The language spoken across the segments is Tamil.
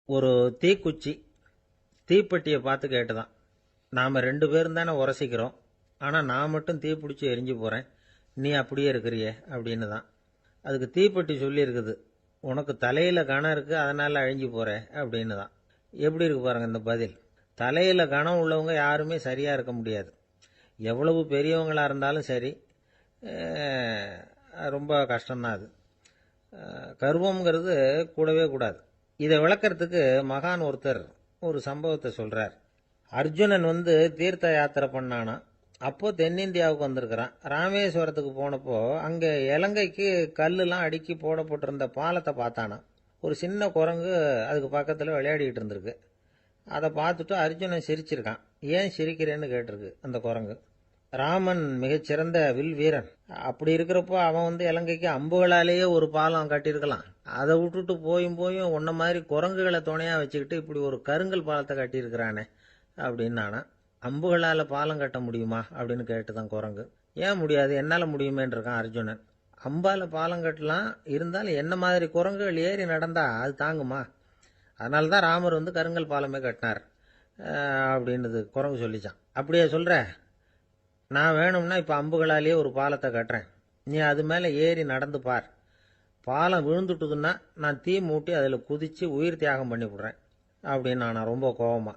ஒரு தீக்குச்சி தீப்பெட்டியை பார்த்து கேட்டுதான், நாம் 2 பேரும் தானே உரசிக்கிறோம், ஆனால் நான் மட்டும் தீப்பிடிச்சி எரிஞ்சு போகிறேன், நீ அப்படியே இருக்கிறியே அப்படின்னு தான். அதுக்கு தீப்பெட்டி சொல்லியிருக்குது, உனக்கு தலையில் கணம் இருக்குது அதனால் அழிஞ்சு போகிற அப்படின்னு தான். எப்படி இருக்கு பாருங்க இந்த பதில். தலையில் கணம் உள்ளவங்க யாருமே சரியாக இருக்க முடியாது. எவ்வளவு பெரியவங்களாக இருந்தாலும் சரி, ரொம்ப கஷ்டம்தான் அது. கர்வம்ங்கிறது கூடவே கூடாது. இதை விளக்கறதுக்கு மகான் ஒருத்தர் ஒரு சம்பவத்தை சொல்றார். அர்ஜுனன் தீர்த்த யாத்திரை பண்ணானா. அப்போ தென்னிந்தியாவுக்கு வந்திருக்கிறான். ராமேஸ்வரத்துக்கு போனப்போ அங்க இலங்கைக்கு கல்லுலாம் அடுக்கி போடப்பட்டிருந்த பாலத்தை பார்த்தானா. ஒரு சின்ன குரங்கு அதுக்கு பக்கத்தில் விளையாடிக்கிட்டு இருந்திருக்கு. அதை பார்த்துட்டு அர்ஜுனன் சிரிச்சிருக்கான். ஏன் சிரிக்கிறேன்னு கேட்டிருக்கு அந்த குரங்கு. ராமன் மிகச்சிறந்த வில் வீரன். அப்படி இருக்கிறப்போ அவன் இலங்கைக்கு அம்புகளாலேயே ஒரு பாலம் கட்டியிருக்கலாம். அதை விட்டுட்டு போயும் உன்ன மாதிரி குரங்குகளை துணையா வச்சுக்கிட்டு இப்படி ஒரு கருங்கல் பாலத்தை கட்டியிருக்கிறானே அப்படின்னு நானா. அம்புகளால் பாலம் கட்ட முடியுமா அப்படின்னு கேட்டுதான் குரங்கு. ஏன் முடியாது, என்னால் முடியுமேன்னு இருக்கான் அர்ஜுனன். அம்பால பாலம் கட்டலாம், இருந்தாலும் என்ன மாதிரி குரங்குகள் ஏறி நடந்தா அது தாங்குமா? அதனால தான் ராமர் கருங்கல் பாலமே கட்டினார் அப்படின்னு குரங்கு சொல்லிச்சான். அப்படியே சொல்ற, நான் வேணும்னா இப்போ அம்புகளாலேயே ஒரு பாலத்தை கட்டுறேன், நீ அது மேலே ஏறி நடந்து பார். பாலம் விழுந்துட்டுதுன்னா நான் தீ மூட்டி அதில் குதித்து உயிர் தியாகம் பண்ணி விடுறேன் அப்படின்னு நான் ரொம்ப கோபமா.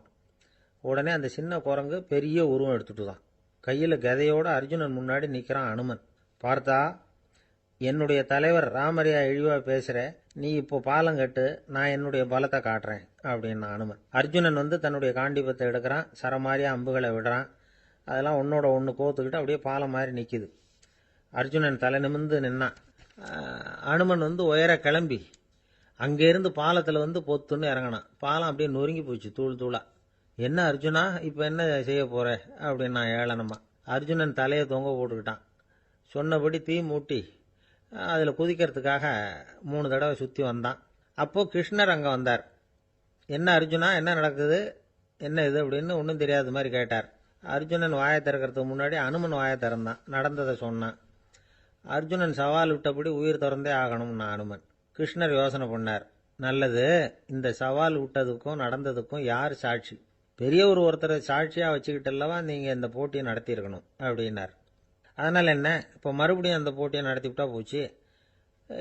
உடனே அந்த சின்ன குரங்கு பெரிய உருவம் எடுத்துட்டு தான் கையில் கதையோட அர்ஜுனன் முன்னாடி நிற்கிறான் அனுமன். பார்த்தா, என்னுடைய தலைவர் ராமரையா இழிவா பேசுற, நீ இப்போ பாலம் கட்டு, நான் என்னுடைய பலத்தை காட்டுறேன் அப்படின்னு அனுமன். அர்ஜுனன் தன்னுடைய காண்டிபத்தை எடுக்கிறான், சரமாரியா அம்புகளை விடுறான். அதெல்லாம் ஒன்னோட ஒன்று கோத்துக்கிட்டு அப்படியே பாலம் மாதிரி நிற்கிது. அர்ஜுனன் தலை நிமிர்ந்து நின்னான். அனுமன் உயர கிளம்பி அங்கேருந்து பாலத்தில் பொத்துன்னு இறங்கினான். பாலம் அப்படியே நொறுங்கி போச்சு தூள் தூளா. என்ன அர்ஜுனா, இப்போ என்ன செய்ய போற அப்படின்னா ஏளனமா. அர்ஜுனன் தலையை தொங்க போட்டுக்கிட்டான். சொன்னபடி தீ மூட்டி அதில் குதிக்கிறதுக்காக 3 தடவை சுற்றி வந்தான். அப்போ கிருஷ்ணர் அங்கே வந்தார். என்ன அர்ஜுனா, என்ன நடக்குது, என்ன இது அப்படின்னு ஒன்றும் தெரியாத மாதிரி கேட்டார். அர்ஜுனன் வாயை திறக்கிறதுக்கு முன்னாடி அனுமன் வாயை திறந்தான், நடந்ததை சொன்னான். அர்ஜுனன் சவால் விட்டபடி உயிர் திறந்தே ஆகணும்னா அனுமன். கிருஷ்ணர் யோசனை பண்ணார். நல்லது, இந்த சவால் விட்டதுக்கும் நடந்ததுக்கும் யார் சாட்சி? பெரிய ஒருத்தரை சாட்சியா வச்சுக்கிட்டல்லவா நீங்க இந்த போட்டியை நடத்தியிருக்கணும் அப்படின்னார். அதனால என்ன, இப்போ மறுபடியும் அந்த போட்டியை நடத்தி விட்டா போச்சு,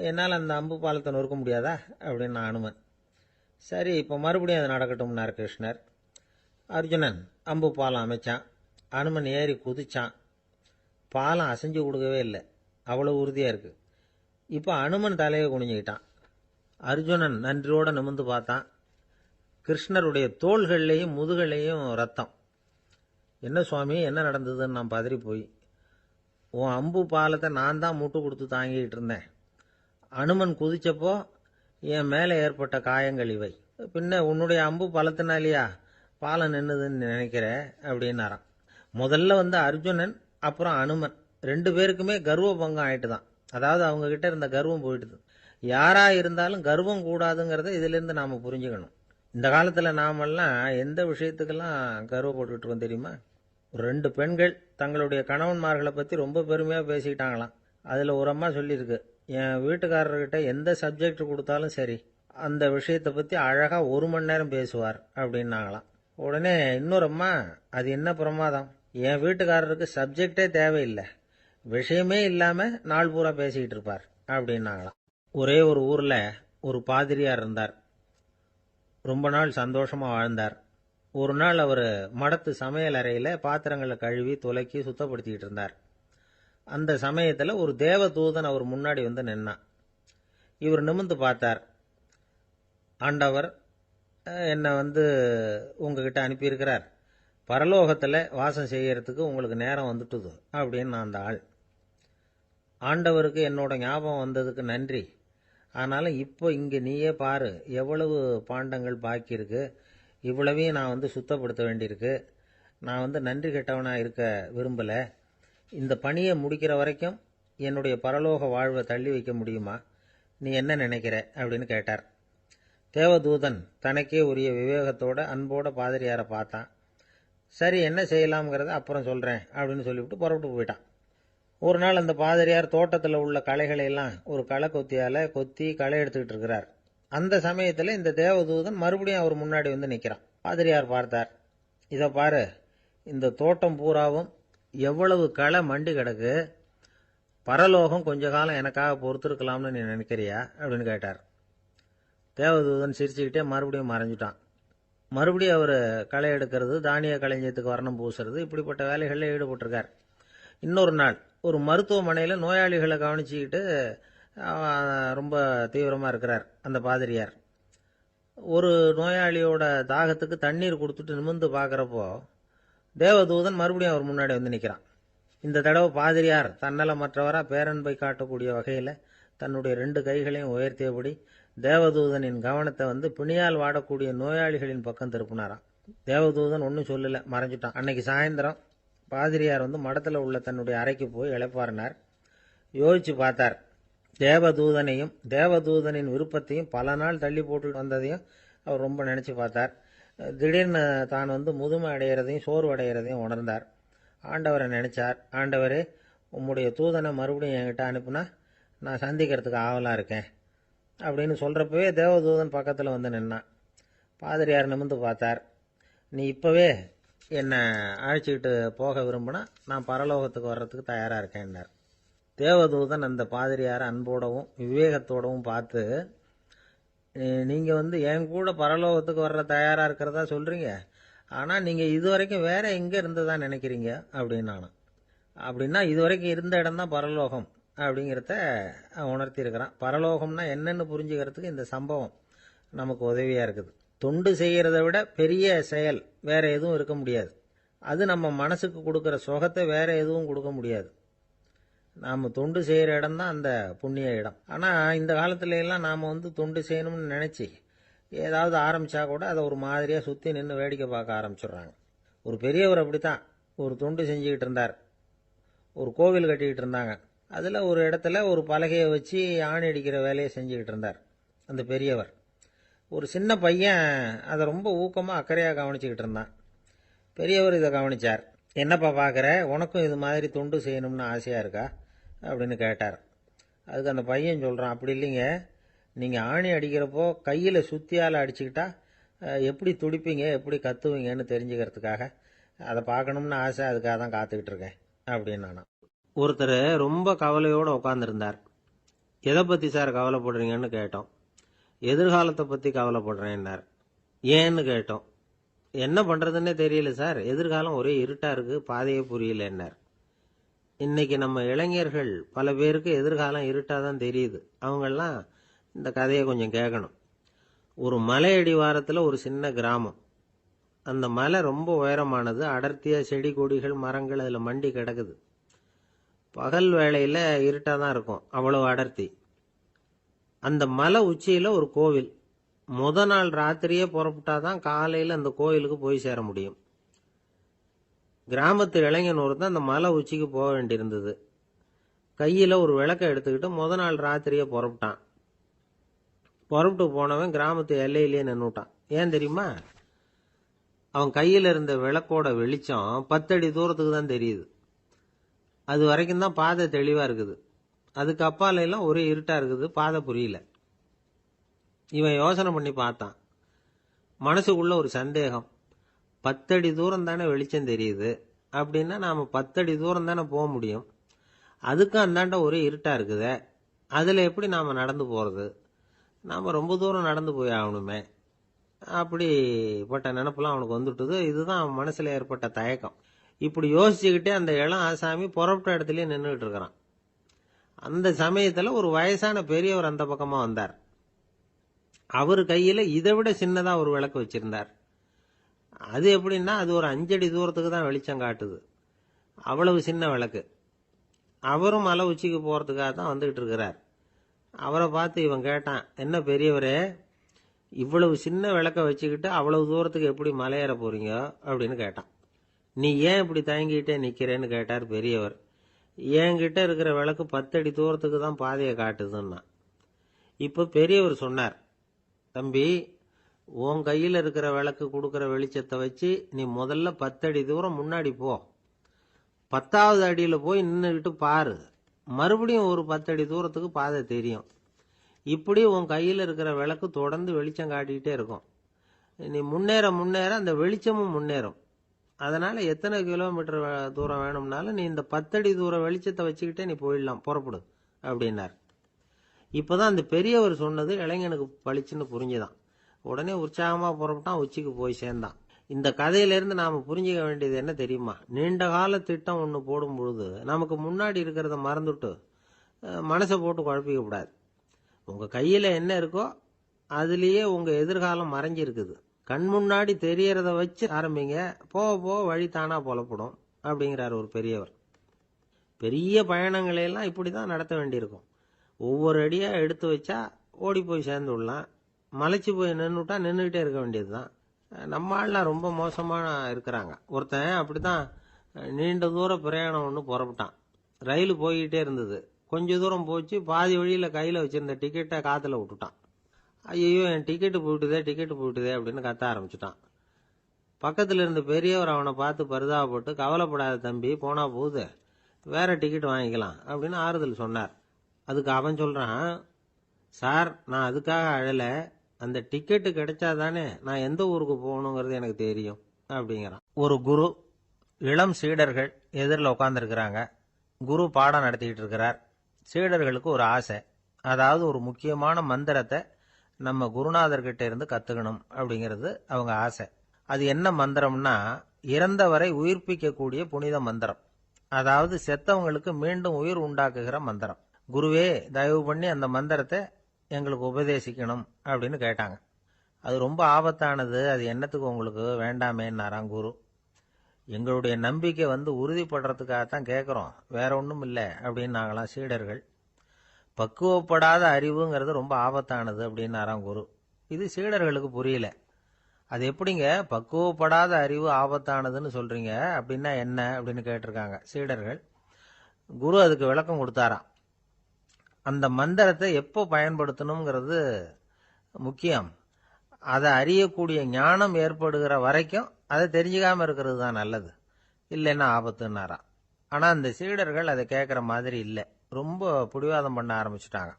என்னால் அந்த அம்பு பாலத்தை நொறுக்க முடியாதா அப்படின்னு அனுமன். சரி, இப்போ மறுபடியும் அது நடக்கட்டும்னார் கிருஷ்ணர். அர்ஜுனன் அம்பு பாலம் அமைச்சான். அனுமன் ஏறி குதிச்சான். பாலம் அசைஞ்சு கொடுக்கவே இல்லை, அவ்வளோ உறுதியாக இருக்கு. இப்போ அனுமன் தலையை குனிஞ்சுக்கிட்டான். அர்ஜுனன் நன்றியோடு நிமிர்ந்து பார்த்தான். கிருஷ்ணருடைய தோள்கள்லையும் முதுகள்லையும் ரத்தம். என்ன சுவாமி, என்ன நடந்ததுன்னு நான் பதறி போய், உன் அம்பு பாலத்தை நான் தான் முட்டு கொடுத்து தாங்கிட்டு இருந்தேன். அனுமன் குதிச்சப்போ என் மேலே ஏற்பட்ட காயங்கள் இவை. பின்ன உன்னுடைய அம்பு பலத்தினாலேயா பாலம் நின்னுதுன்னு நினைக்கிற அப்படின்னாராம். முதல்ல அர்ஜுனன் அப்புறம் அனுமன் 2 பேருக்குமே கர்வ பங்கம் ஆயிட்டு தான். அதாவது அவங்க கிட்ட இருந்த கர்வம் போயிட்டுது. யாரா இருந்தாலும் கர்வம் கூடாதுங்கிறத இதுல இருந்து நாம புரிஞ்சுக்கணும். இந்த காலத்துல நாமெல்லாம் எந்த விஷயத்துக்கெல்லாம் கர்வப்பட்டுட்டு இருக்கோம் தெரியுமா? 2 பெண்கள் தங்களுடைய கணவன்மார்களை பத்தி ரொம்ப பெருமையா பேசிக்கிட்டாங்களாம். அதுல ஒரு அம்மா சொல்லியிருக்கு, என் வீட்டுக்காரர்கிட்ட எந்த சப்ஜெக்ட் கொடுத்தாலும் சரி அந்த விஷயத்தை பத்தி அழகா 1 மணி நேரம் பேசுவார் அப்படின்னாங்களாம். உடனே இன்னொரு அம்மா, அது என்ன பிரமாதம், என் வீட்டுக்காரருக்கு சப்ஜெக்டே தேவையில்லை, விஷயமே இல்லாம நாள் பூரா பேசிக்கிட்டு இருப்பார் அப்படின்னாங்களாம். ஒரே ஒரு ஊர்ல ஒரு பாதிரியார் இருந்தார். ரொம்ப நாள் சந்தோஷமா வாழ்ந்தார். ஒரு நாள் அவர் மடத்து சமையல் அறையில பாத்திரங்களை கழுவி துலக்கி சுத்தப்படுத்திக்கிட்டு இருந்தார். அந்த சமயத்துல ஒரு தேவ தூதன் அவர் முன்னாடி நின்னான். இவர் நிமிர்ந்து பார்த்தார். ஆண்டவர் என்னை உங்ககிட்ட அனுப்பியிருக்கிறார், பரலோகத்துல வாசம் செய்யறதுக்கு உங்களுக்கு நேரம் வந்துட்டுது அப்படின்னு அந்த ஆள். ஆண்டவருக்கு என்னோட ஞாபகம் வந்ததுக்கு நன்றி. ஆனாலும் இப்போ இங்க நீயே பாரு, எவ்வளவு பாண்டங்கள் பாக்கி இருக்கு, இவ்வளவையும் நான் சுத்தப்படுத்த வேண்டியிருக்கு. நான் நன்றி கெட்டவனா இருக்க விரும்பல. இந்த பணியை முடிக்கிற வரைக்கும் என்னுடைய பரலோக வாழ்வை தள்ளி வைக்க முடியுமா, நீ என்ன நினைக்கிற அப்படின்னு கேட்டார். தேவதூதன் தனக்கே உரிய விவேகத்தோட அன்போட பாதிரியாரை பார்த்தான். சரி, என்ன செய்யலாம்ங்கிறத அப்புறம் சொல்றேன் அப்படின்னு சொல்லிவிட்டு புறப்பட்டு போயிட்டான். ஒரு நாள் அந்த பாதிரியார் தோட்டத்தில் உள்ள களைகளை எல்லாம் ஒரு களை கொத்தியால கொத்தி களை எடுத்துக்கிட்டு இருக்கிறார். அந்த சமயத்தில் இந்த தேவதூதன் மறுபடியும் அவர் முன்னாடி வந்து நிற்கிறான். பாதிரியார் பார்த்தார். இதை பாரு, இந்த தோட்டம் பூராவும் எவ்வளவு களை மண்டி கிடக்கு, பரலோகம் கொஞ்ச காலம் எனக்காக பொறுத்திருக்கலாம்னு நீ நினைக்கிறியா அப்படின்னு கேட்டார். தேவதூதன் சிரிச்சுக்கிட்டே மறுபடியும் மறைஞ்சிட்டான். மறுபடியும் அவர் களை எடுக்கிறது, தானிய களஞ்சியத்துக்கு வர்ணம் பூசுறது, இப்படிப்பட்ட வேலைகளில் ஈடுபட்டிருக்கார். இன்னொரு நாள் ஒரு மருத்துவமனையில் நோயாளிகளை கவனிச்சுக்கிட்டு ரொம்ப தீவிரமாக இருக்கிறார் அந்த பாதிரியார். ஒரு நோயாளியோட தாகத்துக்கு தண்ணீர் கொடுத்துட்டு நிமிர்ந்து பார்க்குறப்போ தேவதூதன் மறுபடியும் அவர் முன்னாடி வந்து நிற்கிறான். இந்த தடவை பாதிரியார் தன்னலமற்றவராக பேரன்பை காட்டக்கூடிய வகையில் தன்னுடைய 2 கைகளையும் உயர்த்தியபடி தேவதூதனின் கவனத்தை வந்து பிணியால் வாடக்கூடிய நோயாளிகளின் பக்கம் திருப்பினாராம். தேவதூதன் ஒன்றும் சொல்லலை, மறைஞ்சிட்டான். அன்னைக்கு சாயந்தரம் பாதிரியார் வந்து மடத்தில் உள்ள தன்னுடைய அறைக்கு போய் இளைப்பாறினார். யோசிச்சு பார்த்தார். தேவதூதனையும் தேவதூதனின் விருப்பத்தையும் பல நாள் தள்ளி போட்டு வந்ததையும் அவர் ரொம்ப நினச்சி பார்த்தார். திடீர்னு தான் வந்து முதுமை அடைகிறதையும் சோர்வு அடைகிறதையும் உணர்ந்தார். ஆண்டவரை நினைச்சார். ஆண்டவரே, உம்முடைய தூதனை மறுபடியும் என்கிட்ட அனுப்புனா நான் சந்திக்கிறதுக்கு ஆவலாக இருக்கேன் அப்படின்னு சொல்கிறப்பவே தேவதூதன் பக்கத்தில் வந்து நின்னான். பாதிரியார் நிமிர்ந்து பார்த்தார். நீ இப்போவே என்னை அழைச்சிக்கிட்டு போக விரும்பினா நான் பரலோகத்துக்கு வர்றதுக்கு தயாராக இருக்கேன்னார். தேவதூதன் அந்த பாதிரியாரை அன்போடவும் விவேகத்தோடவும் பார்த்து, நீங்கள் வந்து என் கூட பரலோகத்துக்கு வர்ற தயாராக இருக்கிறதா சொல்கிறீங்க, ஆனால் நீங்கள் இதுவரைக்கும் வேற எங்கே இருந்ததா நினைக்கிறீங்க அப்படின்னானா. அப்படின்னா இதுவரைக்கும் இருந்த இடம் தான் பரலோகம் அப்படிங்கிறத உணர்த்தியிருக்கிறான். பரலோகம்னா என்னென்னு புரிஞ்சுக்கிறதுக்கு இந்த சம்பவம் நமக்கு உதவியாக இருக்குது. தொண்டு செய்கிறத விட பெரிய செயல் வேற எதுவும் இருக்க முடியாது. அது நம்ம மனசுக்கு கொடுக்குற சுகத்தை வேற எதுவும் கொடுக்க முடியாது. நாம் தொண்டு செய்கிற இடம் தான் அந்த புண்ணிய இடம். ஆனால் இந்த காலத்துல எல்லாம் நாம் வந்து தொண்டு செய்யணும்னு நினச்சி ஏதாவது ஆரம்பித்தா கூட அதை ஒரு மாதிரியாக சுற்றி நின்று வேடிக்கை பார்க்க ஆரம்பிச்சிடுறாங்க. ஒரு பெரியவர் அப்படித்தான் ஒரு தொண்டு செஞ்சுக்கிட்டு இருந்தார். ஒரு கோவில் கட்டிக்கிட்டு இருந்தாங்க. அதில் ஒரு இடத்துல ஒரு பலகையை வச்சு ஆணி அடிக்கிற வேலையை செஞ்சுக்கிட்டு இருந்தார் அந்த பெரியவர். ஒரு சின்ன பையன் அதை ரொம்ப ஊக்கமாக அக்கறையாக கவனிச்சுக்கிட்டு இருந்தான். பெரியவர் இதை கவனித்தார். என்னப்பா பார்க்குற, உனக்கும் இது மாதிரி தொண்டு செய்யணும்னு ஆசையாக இருக்கா அப்படின்னு கேட்டார். அதுக்கு அந்த பையன் சொல்கிறான், அப்படி இல்லைங்க, நீங்கள் ஆணி அடிக்கிறப்போ கையில் சுத்தியால் அடிச்சுக்கிட்டா எப்படி துடிப்பீங்க, எப்படி கத்துவீங்கன்னு தெரிஞ்சுக்கிறதுக்காக அதை பார்க்கணும்னு ஆசை, அதுக்காக தான் காத்துக்கிட்டு இருக்கேன் அப்படின்னு நானா. ஒருத்தர் ரொம்ப கவலையோடு உட்காந்துருந்தார். எதை பற்றி சார் கவலைப்படுறீங்கன்னு கேட்டோம். எதிர்காலத்தை பற்றி கவலைப்படுறேன்னார். ஏன்னு கேட்டோம். என்ன பண்ணுறதுன்னே தெரியல சார், எதிர்காலம் ஒரே இருட்டாக இருக்குது, பாதையே புரியலன்னார். இன்னைக்கு நம்ம இளைஞர்கள் பல பேருக்கு எதிர்காலம் இருட்டாக தான் தெரியுது. அவங்கெல்லாம் இந்த கதையை கொஞ்சம் கேட்கணும். ஒரு மலை அடிவாரத்தில் ஒரு சின்ன கிராமம். அந்த மலை ரொம்ப உயரமானது. அடர்த்தியாக செடி கொடிகள் மரங்கள் அதில் மண்டி கிடக்குது. பகல் வேளையில் இருட்டாக தான் இருக்கும், அவ்வளோ அடர்த்தி. அந்த மலை உச்சியில் ஒரு கோவில். நாள் ராத்திரியே புறப்பட்டாதான் காலையில் அந்த கோயிலுக்கு போய் சேர முடியும். கிராமத்து இளைஞன் ஒருத்தன் அந்த மலை உச்சிக்கு போக வேண்டியிருந்தது. கையில் ஒரு விளக்கை எடுத்துக்கிட்டு நாள் ராத்திரியே புறப்பட்டான். புறப்பட்டு போனவன் கிராமத்து எல்லையிலேயே நின்றுட்டான். ஏன் தெரியுமா? அவன் கையில் இருந்த விளக்கோட வெளிச்சம் 10 அடி தூரத்துக்கு தான் தெரியுது. அது வரைக்கும் தான் பாதை தெளிவாக இருக்குது. அதுக்கு அப்பால எல்லாம் ஒரே இருட்டாக இருக்குது, பாதை புரியல. இவன் யோசனை பண்ணி பார்த்தான். மனசுக்குள்ள ஒரு சந்தேகம். 10 அடி தூரம் தானே வெளிச்சம் தெரியுது, அப்படின்னா நாம் 10 அடி தூரம் தானே போக முடியும். அதுக்கும் அந்தாண்ட ஒரே இருட்டாக இருக்குதே, அதில் எப்படி நாம் நடந்து போகிறது? நாம் ரொம்ப தூரம் நடந்து போய் ஆகணுமே. அப்படிப்பட்ட நினப்பெல்லாம் அவனுக்கு வந்துட்டுது. இதுதான் அவன் மனசில் ஏற்பட்ட தயக்கம். இப்படி யோசிச்சுக்கிட்டே அந்த இளம் ஆசாமி புறப்பட்ட இடத்துலயே நின்றுட்டு இருக்கிறான். அந்த சமயத்தில் ஒரு வயசான பெரியவர் அந்த பக்கமாக வந்தார். அவர் கையில் இதை விட சின்னதாக ஒரு விளக்கு வச்சிருந்தார். அது எப்படின்னா அது ஒரு 5 அடி தூரத்துக்கு தான் வெளிச்சம் காட்டுது. அவ்வளவு சின்ன விளக்கு. அவரும் மலை உச்சிக்கு போகிறதுக்காக தான் வந்துகிட்டு இருக்கிறார். அவரை பார்த்து இவன் கேட்டான், என்ன பெரியவரே, இவ்வளவு சின்ன விளக்க வச்சுக்கிட்டு அவ்வளவு தூரத்துக்கு எப்படி மலையேற போறீங்க அப்படின்னு கேட்டான். நீ ஏன் இப்படி தயங்கிட்டே நிற்கிறேன்னு கேட்டார் பெரியவர். என்கிட்ட இருக்கிற விளக்கு 10 அடி தூரத்துக்கு தான் பாதையை காட்டுதுன்னா. இப்போ பெரியவர் சொன்னார், தம்பி, உன் கையில் இருக்கிற விளக்கு கொடுக்குற வெளிச்சத்தை வச்சு நீ முதல்ல 10 அடி தூரம் முன்னாடி போ. 10வது அடியில் போய் நின்றுக்கிட்டு பாரு. மறுபடியும் ஒரு 10 அடி தூரத்துக்கு பாதை தெரியும். இப்படி உன் கையில் இருக்கிற விளக்கு தொடர்ந்து வெளிச்சம் காட்டிக்கிட்டே இருக்கும். நீ முன்னேற முன்னேற அந்த வெளிச்சமும் முன்னேறும். அதனால எத்தனை கிலோமீட்டர் தூரம் வேணும்னாலும் நீ இந்த 10 அடி தூரம் வெளிச்சத்தை வச்சுக்கிட்டே நீ போயிடலாம், புறப்படு அப்படின்னார். இப்பதான் அந்த பெரியவர் சொன்னது இளைஞனுக்கு பளிச்சுன்னு புரிஞ்சுதான். உடனே உற்சாகமா புறப்பட்டான், உச்சிக்கு போய் சேர்ந்தான். இந்த கதையிலிருந்து நாம புரிஞ்சுக்க வேண்டியது என்ன தெரியுமா? நீண்ட கால திட்டம் ஒன்று போடும் பொழுது நமக்கு முன்னாடி இருக்கிறத மறந்துட்டு மனசை போட்டு குழப்பிக்க கூடாது. உங்க கையில என்ன இருக்கோ அதுலயே உங்க எதிர்காலம் மறைஞ்சிருக்குது. கண் முன்னாடி தெரியறத வச்சு ஆரம்பிங்க, போக போக வழி தானா புலப்படும் அப்படிங்கிறார் ஒரு பெரியவர். பெரிய பயணங்களை எல்லாம் இப்படிதான் நடத்த வேண்டியிருக்கும். ஒவ்வொரு அடியா எடுத்து வச்சா ஓடி போய் சேர்ந்து விடலாம். மலைச்சு போய் நின்றுட்டா நின்றுகிட்டே இருக்க வேண்டியதுதான். நம்ம ஆள்லாம் ரொம்ப மோசமான இருக்கிறாங்க. ஒருத்தன் அப்படித்தான் நீண்ட தூர பிரயாணம் ஒன்று புறப்பட்டான். ரயில் போய்கிட்டே இருந்தது. கொஞ்ச தூரம் போச்சு, பாதி வழியில கையில வச்சிருந்த டிக்கெட்டை காத்துல விட்டுட்டான். ஐயோ, என் டிக்கெட்டு போயிட்டுதே அப்படின்னு கத்த ஆரம்பிச்சுட்டான். பக்கத்துல இருந்த பெரியவர் அவனை பார்த்து பரிதாபப்பட்டு, கவலைப்படாத தம்பி, போனா போகுது, வேற டிக்கெட் வாங்கிக்கலாம் அப்படின்னு ஆறுதல் சொன்னார். அதுக்கு அவன் சொல்றான், சார், நான் அதுக்காக அழல, அந்த டிக்கெட்டு கிடைச்சாதானே நான் எந்த ஊருக்கு போகணுங்கிறது எனக்கு தெரியும் அப்படிங்கிறான். ஒரு குரு, இளம் சீடர்கள் எதிரில் உட்காந்துருக்கிறாங்க. குரு பாடம் நடத்திக்கிட்டு இருக்கிறார். சீடர்களுக்கு ஒரு ஆசை, அதாவது ஒரு முக்கியமான மந்திரத்தை நம்ம குருநாதர்கிட்ட இருந்து கத்துக்கணும் அப்படிங்கிறது அவங்க ஆசை. அது என்ன மந்திரம்னா, இறந்தவரை உயிர்ப்பிக்கக்கூடிய புனித மந்திரம். அதாவது செத்தவங்களுக்கு மீண்டும் உயிர் உண்டாக்குகிற மந்திரம். குருவே, தயவு பண்ணி அந்த மந்திரத்தை எங்களுக்கு உபதேசிக்கணும் அப்படின்னு கேட்டாங்க. அது ரொம்ப ஆபத்தானது, அது என்னத்துக்கு உங்களுக்கு வேண்டாமேன்னாராம் குரு. எங்களுடைய நம்பிக்கை உறுதிப்படுறதுக்காகத்தான் கேட்குறோம், வேற ஒன்றும் இல்லை அப்படின்னாங்களாம் சீடர்கள். பக்குவப்படாத அறிவுங்கிறது ரொம்ப ஆபத்தானது அப்படின்னாராம் குரு. இது சீடர்களுக்கு புரியல. அது எப்படிங்க பக்குவப்படாத அறிவு ஆபத்தானதுன்னு சொல்றீங்க, அப்படின்னா என்ன அப்படின்னு கேட்டிருக்காங்க சீடர்கள். குரு அதுக்கு விளக்கம் கொடுத்தாராம். அந்த மந்திரத்தை எப்போ பயன்படுத்தணுங்கிறது முக்கியம். அதை அறியக்கூடிய ஞானம் ஏற்படுகிற வரைக்கும் அதை தெரிஞ்சுக்காம இருக்கிறது தான் நல்லது, இல்லைன்னா ஆபத்துன்னாராம். ஆனா அந்த சீடர்கள் அதை கேட்குற மாதிரி இல்லை, ரொம்ப பிடிவாதம் பண்ண ஆரம்பிச்சுட்டாங்க.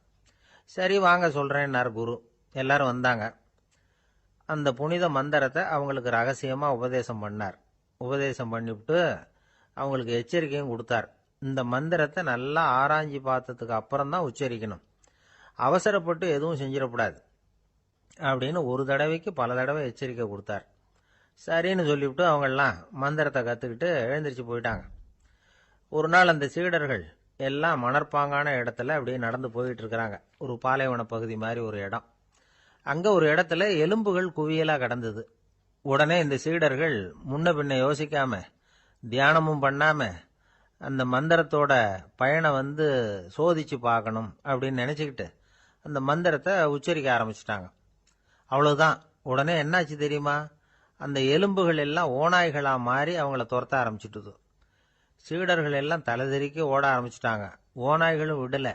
சரி வாங்க சொல்றேன்னார் குரு. எல்லாரும் வந்தாங்க. அந்த புனித மந்திரத்தை அவங்களுக்கு ரகசியமா உபதேசம் பண்ணார். உபதேசம் பண்ணிவிட்டு அவங்களுக்கு எச்சரிக்கையும் கொடுத்தார். இந்த மந்திரத்தை நல்லா ஆராய்ச்சி பார்த்ததுக்கு அப்புறம் தான் உச்சரிக்கணும், அவசரப்பட்டு எதுவும் செஞ்சிடக்கூடாது அப்படின்னு ஒரு தடவைக்கு பல தடவை எச்சரிக்கை கொடுத்தார். சரின்னு சொல்லிவிட்டு அவங்கெல்லாம் மந்திரத்தை கற்றுக்கிட்டு எழுந்திரிச்சு போயிட்டாங்க. ஒரு நாள் அந்த சீடர்கள் எல்லாம் மணற்பாங்கான இடத்துல அப்படியே நடந்து போயிட்டு இருக்கிறாங்க. ஒரு பாலைவன பகுதி மாதிரி ஒரு இடம். அங்க ஒரு இடத்துல எலும்புகள் குவியலா கிடந்தது. உடனே இந்த சீடர்கள் முன்ன பின்ன யோசிக்காம, தியானமும் பண்ணாம, அந்த மந்திரத்தோட பயனை சோதிச்சு பார்க்கணும் அப்படின்னு நினைச்சுக்கிட்டு அந்த மந்திரத்தை உச்சரிக்க ஆரம்பிச்சிட்டாங்க. அவ்வளவுதான். உடனே என்னாச்சு தெரியுமா? அந்த எலும்புகள் எல்லாம் ஓநாய்களா மாறி அவங்கள துரத்த ஆரம்பிச்சுட்டுது. சீடர்கள் எல்லாம் தலைதெறிக்க ஓட ஆரம்பிச்சுட்டாங்க. ஓநாய்களும் விடல,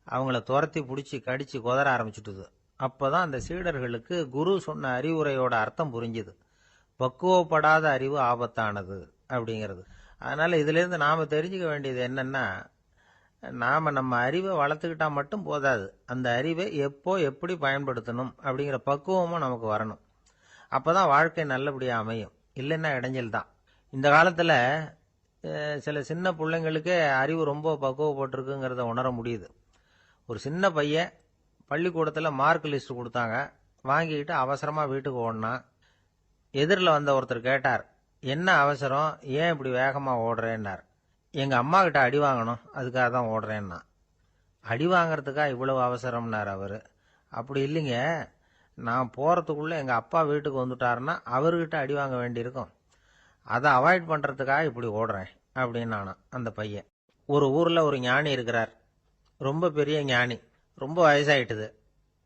அவங்கள துரத்தி பிடிச்சி கடிச்சு கொதற ஆரம்பிச்சுட்டுது. அப்பதான் அந்த சீடர்களுக்கு குரு சொன்ன அறிவுரையோட அர்த்தம் புரிஞ்சுது. பக்குவப்படாத அறிவு ஆபத்தானது அப்படிங்கிறது. அதனால இதுல இருந்து நாம தெரிஞ்சுக்க வேண்டியது என்னன்னா, நாம நம்ம அறிவை வளர்த்துக்கிட்டா மட்டும் போதாது, அந்த அறிவை எப்போ எப்படி பயன்படுத்தணும் அப்படிங்கிற பக்குவமும் நமக்கு வரணும். அப்பதான் வாழ்க்கை நல்லபடியா அமையும், இல்லைன்னா இடைஞ்சல் தான். இந்த காலத்துல சில சின்ன பிள்ளைங்களுக்கே அறிவு ரொம்ப பக்குவப்பட்டிருக்குங்கிறத உணர முடியுது. ஒரு சின்ன பையன் பள்ளிக்கூடத்தில் மார்க் லிஸ்ட் கொடுத்தாங்க, வாங்கிக்கிட்டு அவசரமா வீட்டுக்கு ஓடினான். எதிரில் வந்த ஒருத்தர் கேட்டார், என்ன அவசரம், ஏன் இப்படி வேகமா ஓடுறேன்னார். எங்க அம்மா கிட்ட அடி வாங்கணும், அதுக்காக தான் ஓடுறேன்னா. அடி வாங்கறதுக்கா இவ்வளவு அவசரம்னார் அவரு. அப்படி இல்லைங்க, நான் போறதுக்குள்ள எங்க அப்பா வீட்டுக்கு வந்துட்டாருன்னா அவர்கிட்ட அடி வாங்க வேண்டியிருக்கும், அதை அவாய்ட் பண்றதுக்காக இப்படி ஓடுறேன் அப்படின்னு நானாம் அந்த பையன். ஒரு ஊர்ல ஒரு ஞானி இருக்கிறார், ரொம்ப பெரிய ஞானி, ரொம்ப வயசாயிட்டுது.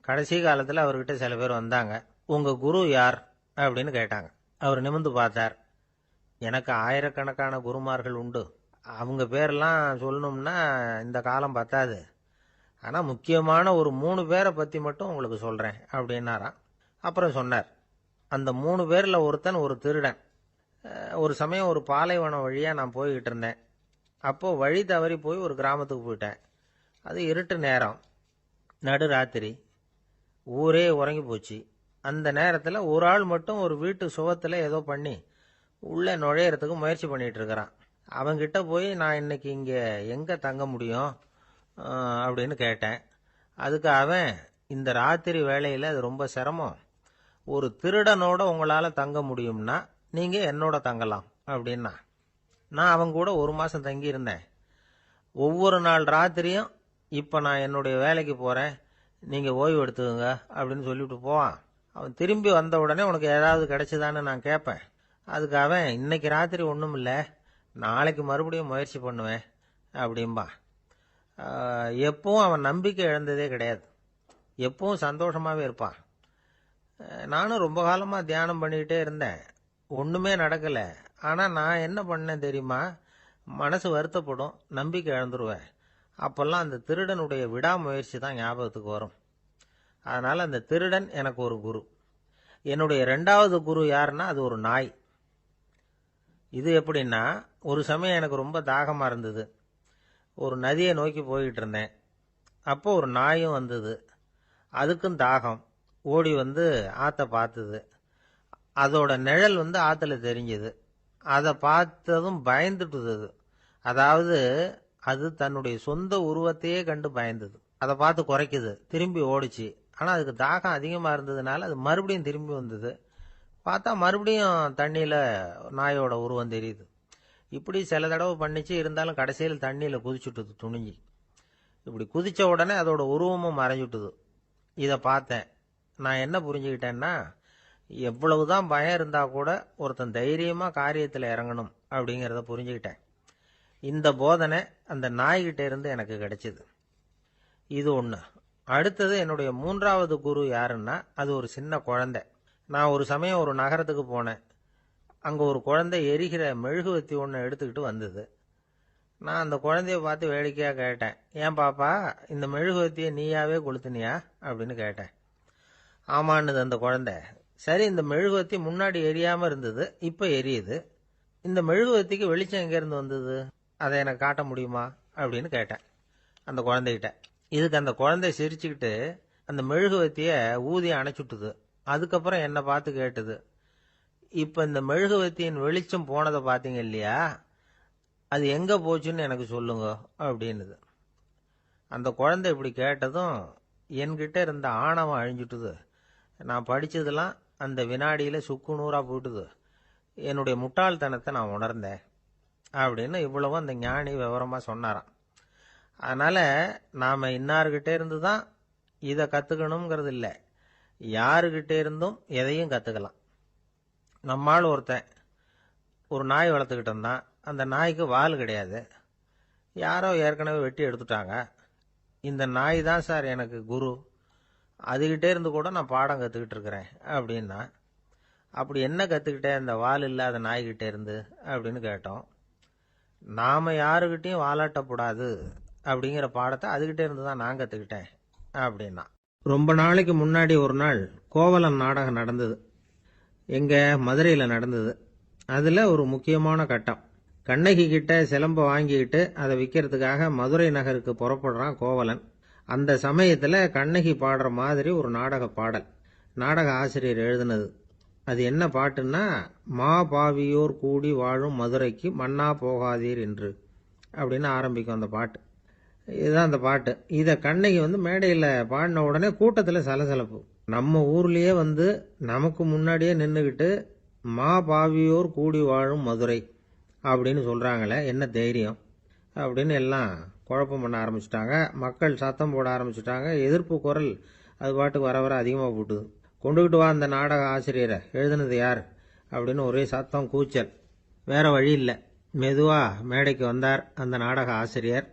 கடைசி காலத்துல அவர்கிட்ட சில பேர் வந்தாங்க. உங்க குரு யார் அப்படின்னு கேட்டாங்க. அவர் நிமிர்ந்து பார்த்தார். எனக்கு ஆயிரக்கணக்கான குருமார்கள் உண்டு, அவங்க பேரெல்லாம் சொல்லணும்னா இந்த காலம் பத்தாது, ஆனா முக்கியமான ஒரு 3 பேரை பத்தி மட்டும் உங்களுக்கு சொல்றேன் அப்படின்னாராம். அப்புறம் சொன்னார், அந்த 3 பேர்ல ஒருத்தன் ஒரு திருடன். ஒரு சமயம் ஒரு பாலைவனம் வழியா நான் போய்கிட்டு இருந்தேன். அப்போ வழி தவறி போய் ஒரு கிராமத்துக்கு போயிட்டேன். அது இருட்டு நேரம். நடுராத்திரி, ஊரே உறங்கி போச்சு. அந்த நேரத்தில் ஒரு ஆள் மட்டும் ஒரு வீட்டு சுவத்தில் ஏதோ பண்ணி உள்ளே நுழையிறதுக்கு முயற்சி பண்ணிட்டு இருக்கிறான். அவன்கிட்ட போய் நான் இன்னைக்கு இங்கே எங்கே தங்க முடியும் அப்படின்னு கேட்டேன். அதுக்கு அவன், இந்த ராத்திரி வேளையில் அது ரொம்ப சிரமம், ஒரு திருடனோட உங்களால் தங்க முடியும்னா நீங்கள் என்னோட தங்கலாம் அப்படின்னா. நான் அவன் கூட 1 மாதம் தங்கியிருந்தேன். ஒவ்வொரு நாள் ராத்திரியும் இப்போ நான் என்னுடைய வேலைக்கு போகிறேன், நீங்கள் ஓய்வு எடுத்துக்கோங்க அப்படின்னு சொல்லிவிட்டு போவான். அவன் திரும்பி வந்த உடனே உனக்கு ஏதாவது கிடைச்சிதான்னு நான் கேட்பேன். அதுக்கு அவன், இன்னைக்கு ராத்திரி ஒன்றும் இல்லை, நாளைக்கு மறுபடியும் முயற்சி பண்ணுவேன் அப்படின்பா. எப்பவும் அவன் நம்பிக்கை இழந்ததே கிடையாது, எப்பவும் சந்தோஷமாகவே இருப்பான். நானும் ரொம்ப காலமாக தியானம் பண்ணிக்கிட்டே இருந்தேன், ஒன்றுமே நடக்கலை. ஆனால் நான் என்ன பண்ணேன் தெரியுமா? மனசு வருத்தப்படும், நம்பிக்கை இழந்துருவேன். அப்போல்லாம் அந்த திருடனுடைய விடாமுயற்சி தான் ஞாபகத்துக்கு வரும். அதனால் அந்த திருடன் எனக்கு ஒரு குரு. என்னுடைய 2வது குரு யாருன்னா அது ஒரு நாய். இது எப்படின்னா, ஒரு சமயம் எனக்கு ரொம்ப தாகமாக இருந்தது. ஒரு நதியை நோக்கி போய்கிட்டு இருந்தேன். அப்போ ஒரு நாயும் வந்தது. அதுக்கும் தாகம். ஓடி வந்து ஆற்றை பார்த்தது. அதோட நிழல் வந்து ஆற்றுல தெரிஞ்சுது. அதை பார்த்ததும் பயந்துட்டுது அது. அதாவது அது தன்னுடைய சொந்த உருவத்தையே கண்டு பயந்தது. அதை பார்த்து குறைக்குது, திரும்பி ஓடிச்சு. ஆனால் அதுக்கு தாகம் அதிகமாக இருந்ததுனால அது மறுபடியும் திரும்பி வந்தது. பார்த்தா மறுபடியும் தண்ணியில் நாயோட உருவம் தெரியுது. இப்படி சில தடவை பண்ணிச்சு. இருந்தாலும் கடைசியில் தண்ணியில் குதிச்சுட்டுது துணிஞ்சி. இப்படி குதித்த உடனே அதோட உருவமும் மறைஞ்சுட்டுது. இதை பார்த்தேன். நான் என்ன புரிஞ்சுக்கிட்டேன்னா, எவ்வளவுதான் பயம் இருந்தால் கூட ஒருத்தன் தைரியமாக காரியத்தில் இறங்கணும் அப்படிங்கிறத புரிஞ்சுக்கிட்டேன். இந்த போதனை அந்த நாய்கிட்ட இருந்து எனக்கு கிடைச்சிது. இது ஒன்று. அடுத்தது என்னுடைய 3வது குரு யாருன்னா அது ஒரு சின்ன குழந்தை. நான் ஒரு சமயம் ஒரு நகரத்துக்கு போனேன். அங்கே ஒரு குழந்தை எரிகிற மெழுகுவத்தி ஒன்று எடுத்துக்கிட்டு வந்தது. நான் அந்த குழந்தைய பார்த்து வேடிக்கையாக கேட்டேன், ஏன் பாப்பா, இந்த மெழுகுவத்தியை நீயாவே கொளுத்துனியா அப்படின்னு கேட்டேன். ஆமான்னுது அந்த குழந்தை. சரி, இந்த மெழுகுவத்தி முன்னாடி எரியாமல் இருந்தது, இப்போ எரியுது. இந்த மெழுகுவத்திக்கு வெளிச்சம் எங்கேருந்து வந்தது, அதை எனக்கு காட்ட முடியுமா அப்படின்னு கேட்டேன் அந்த குழந்தைகிட்ட. இதுக்கு அந்த குழந்தை சிரிச்சுக்கிட்டு அந்த மெழுகுவத்தியை ஊதி அணைச்சுட்டுது. அதுக்கப்புறம் என்னை பார்த்து கேட்டுது, இப்போ இந்த மெழுகுவத்தியின் வெளிச்சம் போனதை பார்த்தீங்க இல்லையா, அது எங்கே போச்சுன்னு எனக்கு சொல்லுங்க அப்படின்னுது. அந்த குழந்தை இப்படி கேட்டதும் என்கிட்ட இருந்த ஆணவம் அழிஞ்சுட்டுது. நான் படித்ததெல்லாம் அந்த வினாடியில் சுக்கு நூறாக போயிட்டுது. என்னுடைய முட்டாள்தனத்தை நான் உணர்ந்தேன் அப்படின்னு இவ்வளவும் அந்த ஞானி விவரமாக சொன்னாராம். அதனால் நாம் இன்னார்கிட்ட இருந்து தான் இதை கற்றுக்கணுங்கிறது இல்லை, யாருக்கிட்ட இருந்தும் எதையும் கற்றுக்கலாம். நம்மால் ஒருத்தன் ஒரு நாய் வளர்த்துக்கிட்டு இருந்தான். அந்த நாய்க்கு வால் கிடையாது. யாரோ ஏற்கனவே வெட்டி எடுத்துட்டாங்க. இந்த நாய் தான் சார் எனக்கு குரு, அதுகிட்டே இருந்து கூட நான் பாடம் கற்றுக்கிட்டு இருக்கிறேன் அப்படின்னா. அப்படி என்ன கற்றுக்கிட்டேன் இந்த வால் இல்லாத நாய்கிட்டே இருந்து அப்படின்னு கேட்டோம். நாம் யாருக்கிட்டையும் வாலாட்டக்கூடாது அப்படிங்கிற பாடத்தை அதுகிட்டே இருந்து தான் நான் கற்றுக்கிட்டேன் அப்படின்னா. ரொம்ப நாளைக்கு முன்னாடி ஒரு நாள் கோவலன் நாடகம் நடந்தது. எங்கள் மதுரையில் நடந்தது. அதில் ஒரு முக்கியமான கட்டம். கண்ணகி கிட்ட சிலம்பை வாங்கிக்கிட்டு அதை விற்கிறதுக்காக மதுரை நகருக்கு புறப்படுறான் கோவலன். அந்த சமயத்தில் கண்ணகி பாடுற மாதிரி ஒரு நாடக பாடல் நாடக ஆசிரியர் எழுதினது. அது என்ன பாட்டுன்னா, மா பாவியோர் கூடி வாழும் மதுரைக்கு மன்னா போகாதீர் என்று அப்படின்னு ஆரம்பிக்கும் அந்த பாட்டு. இதுதான் அந்த பாட்டு. இதை கண்ணகி மேடையில் பாடின உடனே கூட்டத்தில் சலசலப்பு. நம்ம ஊர்லேயே நமக்கு முன்னாடியே நின்றுக்கிட்டு மா பாவியோர் கூடி வாழும் மதுரை அப்படின்னு சொல்கிறாங்களே, என்ன தைரியம் அப்படின்னு எல்லாம் குழப்பம் பண்ண ஆரம்பிச்சிட்டாங்க. மக்கள் சத்தம் போட ஆரம்பிச்சிட்டாங்க. எதிர்ப்பு குரல் அது பாட்டுக்கு வர வர அதிகமாக போட்டுது. கொண்டுகிட்டு வா அந்த நாடக ஆசிரியரை, எழுதுனது யார் அப்படின்னு ஒரே சத்தம், கூச்சல். வேற வழி இல்லை. மெதுவாக மேடைக்கு வந்தார் அந்த நாடக ஆசிரியர்.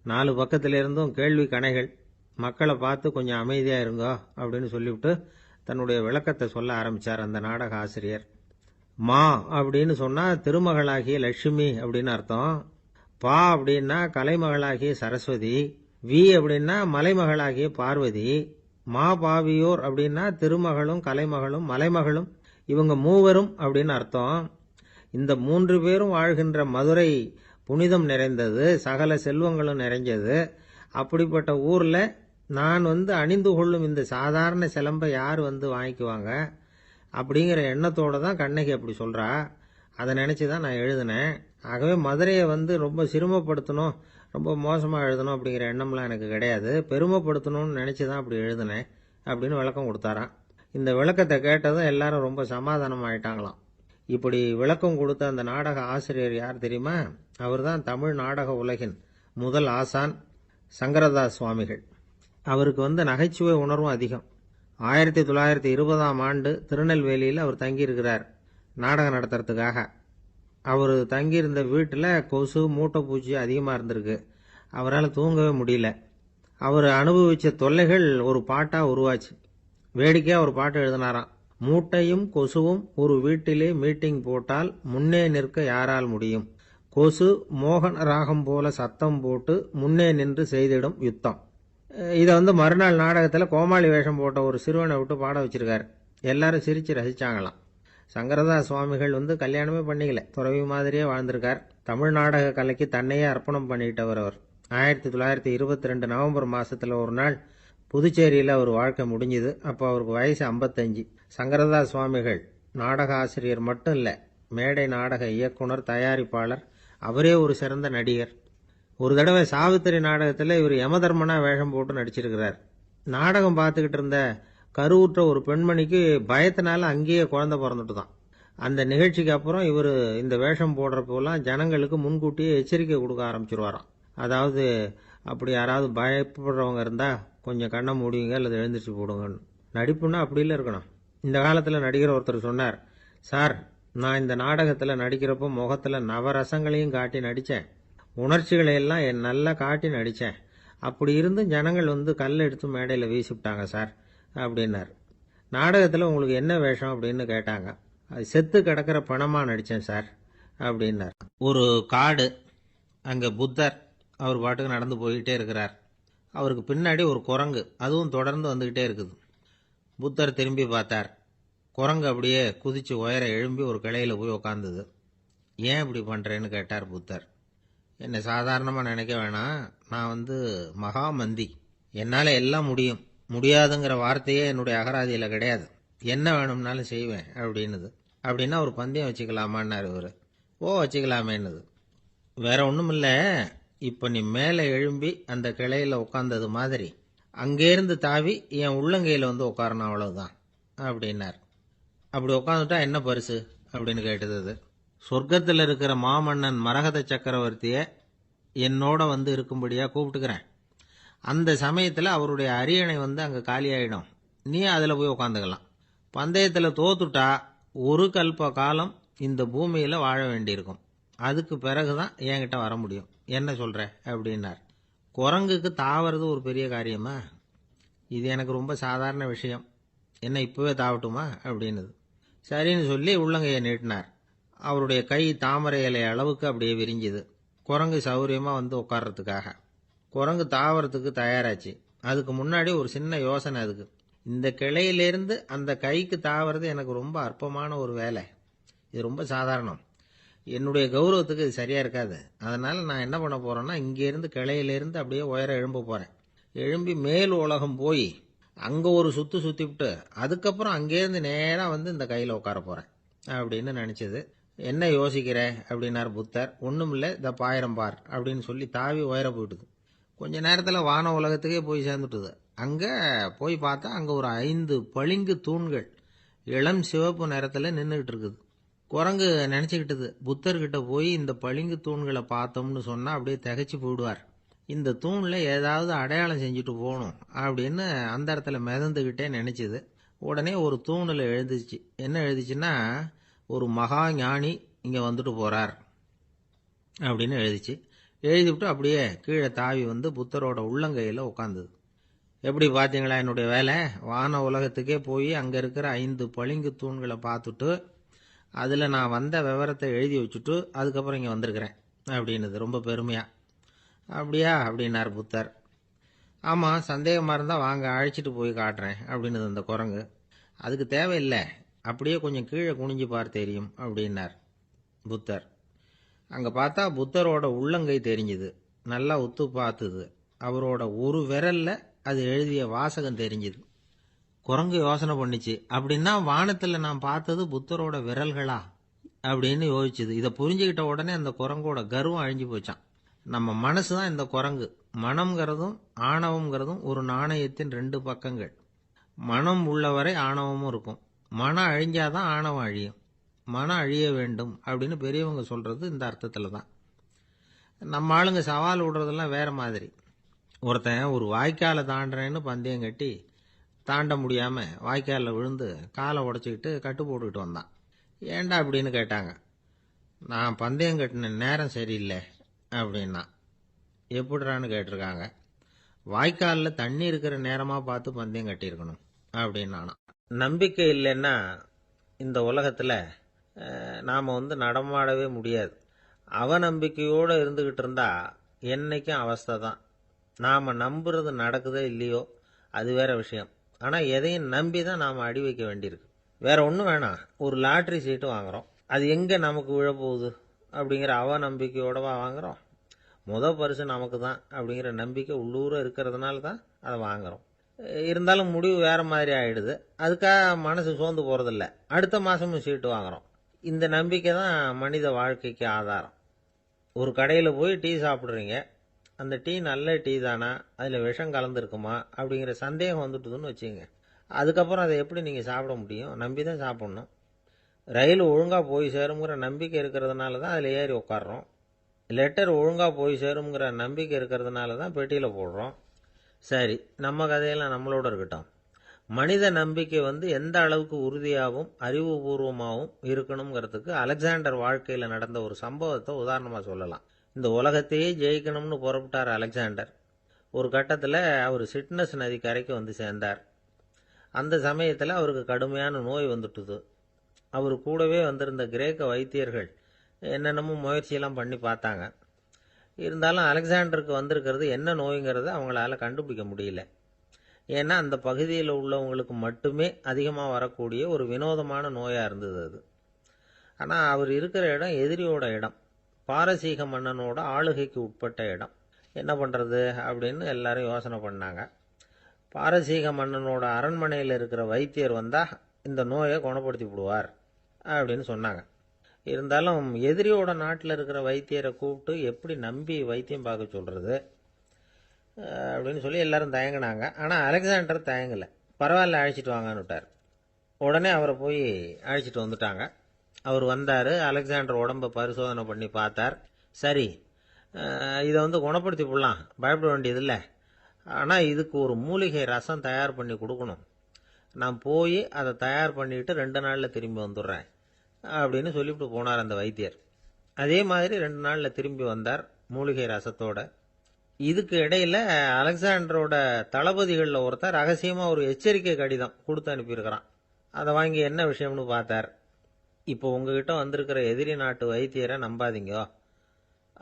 4 பக்கத்திலிருந்தும் கேள்வி கணைகள். மக்களை பார்த்து கொஞ்சம் அமைதியாக இருங்கோ அப்படின்னு சொல்லிவிட்டு தன்னுடைய விளக்கத்தை சொல்ல ஆரம்பித்தார் அந்த நாடக ஆசிரியர். மா அப்படின்னு சொன்னால் திருமகளாகிய லட்சுமி அப்படின்னு அர்த்தம். பா அப்படின்னா கலைமகளாகிய சரஸ்வதி. வி அப்படின்னா மலைமகளாகிய பார்வதி. மா பாவியோர் அப்படின்னா திருமகளும் கலைமகளும் மலைமகளும், இவங்க மூவரும் அப்படின்னு அர்த்தம். இந்த 3 பேரும் வாழ்கின்ற மதுரை புனிதம் நிறைந்தது, சகல செல்வங்களும் நிறைஞ்சது. அப்படிப்பட்ட ஊரில் நான் அணிந்து கொள்ளும் இந்த சாதாரண சிலம்பை யார் வாங்கிக்குவாங்க அப்படிங்கிற எண்ணத்தோட தான் கண்ணகி அப்படி சொல்றா. அதை நினைச்சு தான் நான் எழுதினேன். ஆகவே மதுரையை ரொம்ப சிரமப்படுத்தணும், ரொம்ப மோசமாக எழுதணும் அப்படிங்கிற எண்ணம்லாம் எனக்கு கிடையாது. பெருமைப்படுத்தணும்னு நினச்சி தான் அப்படி எழுதினேன் அப்படின்னு விளக்கம் கொடுத்தாராம். இந்த விளக்கத்தை கேட்டதும் எல்லாரும் ரொம்ப சமாதானம் ஆயிட்டாங்களாம். இப்படி விளக்கம் கொடுத்த அந்த நாடக ஆசிரியர் யார் தெரியுமா? அவர் தான் தமிழ் நாடக உலகின் முதல் ஆசான் சங்கரதாஸ் சுவாமிகள். அவருக்கு நகைச்சுவை உணர்வும் அதிகம். 1920ஆம் ஆண்டு திருநெல்வேலியில் அவர் தங்கியிருக்கிறார் நாடகம் நடத்துறதுக்காக. அவர் தங்கியிருந்த வீட்டில் கொசு மூட்டைப்பூச்சி அதிகமாக இருந்திருக்கு. அவரால் தூங்கவே முடியல. அவர் அனுபவித்த தொல்லைகள் ஒரு பாட்டாக உருவாச்சு. வேடிக்கையாக ஒரு பாட்டு எழுதினாராம். மூட்டையும் கொசுவும் ஒரு வீட்டிலே மீட்டிங் போட்டால் முன்னே நிற்க யாரால் முடியும்? கொசு மோகன ராகம் போல சத்தம் போட்டு முன்னே நின்று செய்திடும் யுத்தம். இதை மறுநாள் நாடகத்தில் கோமாளி வேஷம் போட்ட ஒரு சிறுவனை விட்டு பாட வச்சிருக்காரு. எல்லாரும் சிரிச்சு ரசிச்சாங்களாம். சங்கரதாஸ் சுவாமிகள் கல்யாணமே பண்ணிக்கல, துறவி மாதிரியே வாழ்ந்திருக்கார். தமிழ் நாடக கலைக்கு தன்னையே அர்ப்பணம் பண்ணிட்டவர் அவர். 1922 நவம்பர் மாசத்துல ஒரு நாள் புதுச்சேரியில் அவர் வாழ்க்கை முடிஞ்சுது. அப்போ அவருக்கு வயசு 55. சங்கரதாஸ் சுவாமிகள் நாடக ஆசிரியர் மட்டும் இல்லை, மேடை நாடக இயக்குனர், தயாரிப்பாளர், அவரே ஒரு சிறந்த நடிகர். ஒரு தடவை சாவித்திரி நாடகத்தில் இவர் யமதர்மனா வேஷம் போட்டு நடிச்சிருக்கிறார். நாடகம் பார்த்துக்கிட்டு இருந்த கருவுற்ற ஒரு பெண்மணிக்கு பயத்தினால அங்கேயே குழந்தை பிறந்துட்டு தான். அந்த நிகழ்ச்சிக்கு அப்புறம் இவர் இந்த வேஷம் போடுறப்போலாம் ஜனங்களுக்கு முன்கூட்டியே எச்சரிக்கை கொடுக்க ஆரம்பிச்சிருவாராம். அதாவது அப்படி யாராவது பயப்படுறவங்க இருந்தால் கொஞ்சம் கண்ணை மூடிங்க அல்லது எழுந்திரிச்சு போடுங்கன்னு. நடிப்புன்னா அப்படிலாம் இருக்கணும். இந்த காலத்தில் நடிகர் ஒருத்தர் சொன்னார், சார், நான் இந்த நாடகத்தில் நடிக்கிறப்போ முகத்தில் நவரசங்களையும் காட்டி நடித்தேன், உணர்ச்சிகளை எல்லாம் நல்லா காட்டி நடித்தேன். அப்படி இருந்தும் ஜனங்கள் கல் எடுத்து மேடையில் வீசிவிட்டாங்க சார் அப்படின்னார். நாடகத்தில் உங்களுக்கு என்ன வேஷம் அப்படின்னு கேட்டாங்க. அது செத்து கிடக்கிற பணமாக நடித்தேன் சார் அப்படின்னார். ஒரு காடு, அங்கே புத்தர் அவர் பாட்டுக்கு நடந்து போய்கிட்டே இருக்கிறார். அவருக்கு பின்னாடி ஒரு குரங்கு, அதுவும் தொடர்ந்து வந்துக்கிட்டே இருக்குது. புத்தர் திரும்பி பார்த்தார். குரங்கு அப்படியே குதிச்சு உயர எழும்பி ஒரு கிளையில் போய் உக்காந்துது. ஏன் இப்படி பண்ணுறேன்னு கேட்டார் புத்தர். என்னை சாதாரணமாக நினைக்க வேணாம், நான் மகாமந்தி, என்னால் எல்லாம் முடியும், முடியாதுங்கிற வார்த்தையே என்னுடைய அகராதியில் கிடையாது, என்ன வேணும்னாலும் செய்வேன் அப்படின்னுது. அப்படின்னா ஒரு பந்தயம் வச்சுக்கலாமான்னாரு இவர். ஓ, வச்சுக்கலாமேன்னுது. வேற ஒன்றும் இல்லை, இப்போ நீ மேலே எழும்பி அந்த கிளையில் உட்காந்தது மாதிரி அங்கேருந்து தாவி என் உள்ளங்கையில் உட்காரணும், அவ்வளவுதான் அப்படின்னார். அப்படி உட்காந்துட்டா என்ன பரிசு அப்படின்னு கேட்டது அது. சொர்க்கத்தில் இருக்கிற மாமன்னன் மரகத சக்கரவர்த்தியை என்னோட இருக்கும்படியாக கூப்பிட்டுக்கிறேன். அந்த சமயத்தில் அவருடைய அரியணை அங்கே காலியாயிடும், நீ அதில் போய் உட்காந்துக்கலாம். பந்தயத்தில் தோத்துட்டா ஒரு கல்ப காலம் இந்த பூமியில் வாழ வேண்டியிருக்கும், அதுக்கு பிறகுதான் என்கிட்ட வர முடியும், என்ன சொல்ற அப்படின்னார். குரங்குக்கு தாவறது ஒரு பெரிய காரியமா? இது எனக்கு ரொம்ப சாதாரண விஷயம், என்ன இப்பவே தாவட்டுமா அப்படின்னுது. சரின்னு சொல்லி உள்ளங்கையை நீட்டினார். அவருடைய கை தாமரை இலை அளவுக்கு அப்படியே விரிஞ்சுது. குரங்கு சௌரியமா உட்கார்றதுக்காக. குரங்கு தாவறதுக்கு தயாராச்சு. அதுக்கு முன்னாடி ஒரு சின்ன யோசனை அதுக்கு. இந்த கிளையிலேருந்து அந்த கைக்கு தாவறது எனக்கு ரொம்ப அற்பமான ஒரு வேலை, இது ரொம்ப சாதாரணம், என்னுடைய கௌரவத்துக்கு இது சரியா இருக்காது. அதனால நான் என்ன பண்ண போறேன்னா, இங்கேருந்து கிளையிலேருந்து அப்படியே உயர எழும்ப போறேன். எழும்பி மேல் உலகம் போய் அங்கே ஒரு சுற்றி விட்டு அதுக்கப்புறம் அங்கேருந்து நேராக இந்த கையில் உட்கார போகிறேன் அப்படின்னு நினச்சிது. என்ன யோசிக்கிற அப்படின்னார் புத்தர். ஒன்றும் இல்லை, இந்த பாயிரம் பார் அப்படின்னு சொல்லி தாவி உயர போயிட்டுது. கொஞ்ச நேரத்தில் வான உலகத்துக்கே போய் சேர்ந்துட்டுது. அங்கே போய் பார்த்தா அங்கே ஒரு 5 பளிங்கு தூண்கள் இளம் சிவப்பு நிறத்தில் நின்றுக்கிட்டு இருக்குது. குரங்கு நினச்சிக்கிட்டது, புத்தர்கிட்ட போய் இந்த பளிங்கு தூண்களை பார்த்தோம்னு சொன்னால் அப்படியே திகைச்சு போயிடுவார், இந்த தூணில் ஏதாவது அடையாளம் செஞ்சுட்டு போகணும் அப்படின்னு அந்த இடத்துல மிதந்துக்கிட்டே நினச்சிது. உடனே ஒரு தூணில் எழுதிச்சு. என்ன எழுதிச்சுன்னா, ஒரு மகா ஞானி இங்கே வந்துட்டு போகிறார் அப்படின்னு எழுதிச்சு. எழுதிவிட்டு அப்படியே கீழே தாவி புத்தரோட உள்ளங்கையில் உட்காந்துது. எப்படி பார்த்தீங்களா என்னுடைய வேலை? வான உலகத்துக்கே போய் அங்கே இருக்கிற 5 பளிங்கு தூண்களை பார்த்துட்டு அதில் நான் வந்த விவரத்தை எழுதி வச்சுட்டு அதுக்கப்புறம் இங்கே வந்திருக்கிறேன் அப்படின்னுது ரொம்ப பெருமையாக. அப்படியா அப்படின்னார் புத்தர். ஆமாம், சந்தேகமாக இருந்தால் வாங்க, அழைச்சிட்டு போய் காட்டுறேன் அப்படின்னுது அந்த குரங்கு. அதுக்கு தேவையில்லை, அப்படியே கொஞ்சம் கீழே குனிஞ்சு பார் தெரியும் அப்படின்னார் புத்தர். அங்கே பார்த்தா புத்தரோட உள்ளங்கை தெரிஞ்சுது. நல்லா உத்து பார்த்துது. அவரோட ஒரு விரல்ல அது எழுதிய வாசகம் தெரிஞ்சுது. குரங்கு யோசனை பண்ணிச்சு, அப்படின்னா வானத்தில் நான் பார்த்தது புத்தரோட விரல்களா அப்படின்னு யோசிச்சுது. இதை புரிஞ்சுக்கிட்ட உடனே அந்த குரங்கோட கர்வம் அழிஞ்சு போச்சான். நம்ம மனசு தான் இந்த குரங்கு. மனம்ங்கிறதும் ஆணவம்ங்கிறதும் ஒரு நாணயத்தின் ரெண்டு பக்கங்கள். மனம் உள்ளவரை ஆணவமும் இருக்கும். மனம் அழிஞ்சாதான் ஆணவம் அழியும். மனம் அழிய வேண்டும் அப்படின்னு பெரியவங்க சொல்றது இந்த அர்த்தத்தில் தான். நம்ம ஆளுங்க சவால் விடுறதெல்லாம் வேற மாதிரி. ஒருத்தன் ஒரு வாய்க்காலை தாண்டுறேன்னு பந்தயம் கட்டி தாண்ட முடியாம வாய்க்காலில் விழுந்து காலை உடச்சிக்கிட்டு கட்டு போட்டுக்கிட்டு வந்தான். ஏண்டா அப்படின்னு கேட்டாங்க. நான் பந்தயம் கட்டின நேரம் சரியில்லை அப்படின்னா. எப்படிறான்னு கேட்டிருக்காங்க. வாய்க்காலில் தண்ணி இருக்கிற நேரமாக பார்த்து பந்தயம் கட்டியிருக்கணும் அப்படின்னானா. நம்பிக்கை இல்லைன்னா இந்த உலகத்தில் நாம் நடமாடவே முடியாது. அவநம்பிக்கையோடு இருந்துக்கிட்டு இருந்தா என்னைக்கும் அவஸ்தை தான். நாம் நம்புறது நடக்குதோ இல்லையோ அது வேற விஷயம். ஆனால் எதையும் நம்பி தான் நாம் அடி வைக்க வேண்டியிருக்கு. வேற ஒன்றும் வேணாம். ஒரு லாட்ரி சீட்டு வாங்குகிறோம். அது எங்கே நமக்கு விழப்போகுது அப்படிங்கிற அவநம்பிக்கையோடவா வாங்குகிறோம்? பரிசு நமக்கு தான் அப்படிங்கிற நம்பிக்கை உள்ளூர இருக்கிறதுனால தான் அதை வாங்குகிறோம். இருந்தாலும் முடிவு வேற மாதிரி ஆயிடுது. அதுக்காக மனசு சோர்ந்து போகிறதில்ல. அடுத்த மாதமும் சீட்டு வாங்குகிறோம். இந்த நம்பிக்கை தான் மனித வாழ்க்கைக்கு ஆதாரம். ஒரு கடையில் போய் டீ சாப்பிட்றீங்க. அந்த டீ நல்ல டீ தானா, அதில் விஷம் கலந்துருக்குமா அப்படிங்கிற சந்தேகம் வந்துட்டுதுன்னு வச்சுங்க. அதுக்கப்புறம் அதை எப்படி நீங்கள் சாப்பிட முடியும்? நம்பி தான் சாப்பிட்ணும். ரயில் ஒழுங்காக போய் சேருங்கிற நம்பிக்கை இருக்கிறதுனால தான் அதில் ஏறி உட்காடுறோம். லெட்டர் ஒழுங்காக போய் சேருங்கிற நம்பிக்கை இருக்கிறதுனால தான் பெட்டியில் போடுறோம். சரி, நம்ம கதையெல்லாம் நம்மளோட இருக்கட்டும். மனித நம்பிக்கை எந்த அளவுக்கு உறுதியாகவும் அறிவுபூர்வமாகவும் இருக்கணுங்கிறதுக்கு அலெக்சாண்டர் வாழ்க்கையில் நடந்த ஒரு சம்பவத்தை உதாரணமாக சொல்லலாம். இந்த உலகத்தையே ஜெயிக்கணும்னு புறப்பட்டார் அலெக்சாண்டர். ஒரு கட்டத்தில் அவர் சிட்னஸ் நதி கரைக்கு சேர்ந்தார். அந்த சமயத்தில் அவருக்கு கடுமையான நோய் வந்துட்டுது. அவர் கூடவே வந்திருந்த கிரேக்க வைத்தியர்கள் என்னென்னமோ முயற்சியெல்லாம் பண்ணி பார்த்தாங்க. இருந்தாலும் அலெக்சாண்டருக்கு வந்திருக்கிறது என்ன நோய்ங்கிறத அவங்களால கண்டுபிடிக்க முடியல. ஏன்னா அந்த பகுதியில் உள்ளவங்களுக்கு மட்டுமே அதிகமாக வரக்கூடிய ஒரு வினோதமான நோயாக இருந்தது அது. ஆனால் அவர் இருக்கிற இடம் எதிரியோட இடம். பாரசீக மன்னனோட ஆளுகைக்கு உட்பட்ட இடம். என்ன பண்ணுறது அப்படின்னு எல்லாரும் யோசனை பண்ணாங்க. பாரசீக மன்னனோட அரண்மனையில் இருக்கிற வைத்தியர் வந்தால் இந்த நோயை குணப்படுத்தி விடுவார் அப்படின்னு சொன்னாங்க. இருந்தாலும் எதிரியோட நாட்டில் இருக்கிற வைத்தியரை கூப்பிட்டு எப்படி நம்பி வைத்தியம் பார்க்க சொல்கிறது அப்படின்னு சொல்லி எல்லாரும் தயங்கினாங்க. ஆனால் அலெக்சாண்டர் தயங்கலை. பரவாயில்ல, அழைச்சிட்டு வாங்கன்னு விட்டார். உடனே அவரை போய் அழைச்சிட்டு வந்துட்டாங்க. அவர் வந்தார். அலெக்சாண்டர் உடம்பை பரிசோதனை பண்ணி பார்த்தார். சரி, இதை குணப்படுத்தி விடலாம், பயப்பட வேண்டியதில்லை. ஆனால் இதுக்கு ஒரு மூலிகை ரசம் தயார் பண்ணி கொடுக்கணும். நான் போய் அதை தயார் பண்ணிட்டு 2 நாளில் திரும்பி வந்துடுறேன் அப்படின்னு சொல்லிவிட்டு போனார் அந்த வைத்தியர். அதே மாதிரி 2 நாளில் திரும்பி வந்தார் மூலிகை ரசத்தோட. இதுக்கு இடையில அலெக்சாண்டரோட தளபதிகளில் ஒருத்தர் ரகசியமாக ஒரு எச்சரிக்கை கடிதம் கொடுத்து அனுப்பியிருக்கிறான். அதை வாங்கி என்ன விஷயம்னு பார்த்தார். இப்போ உங்ககிட்ட வந்திருக்கிற எதிரி நாட்டு வைத்தியரை நம்பாதீங்க.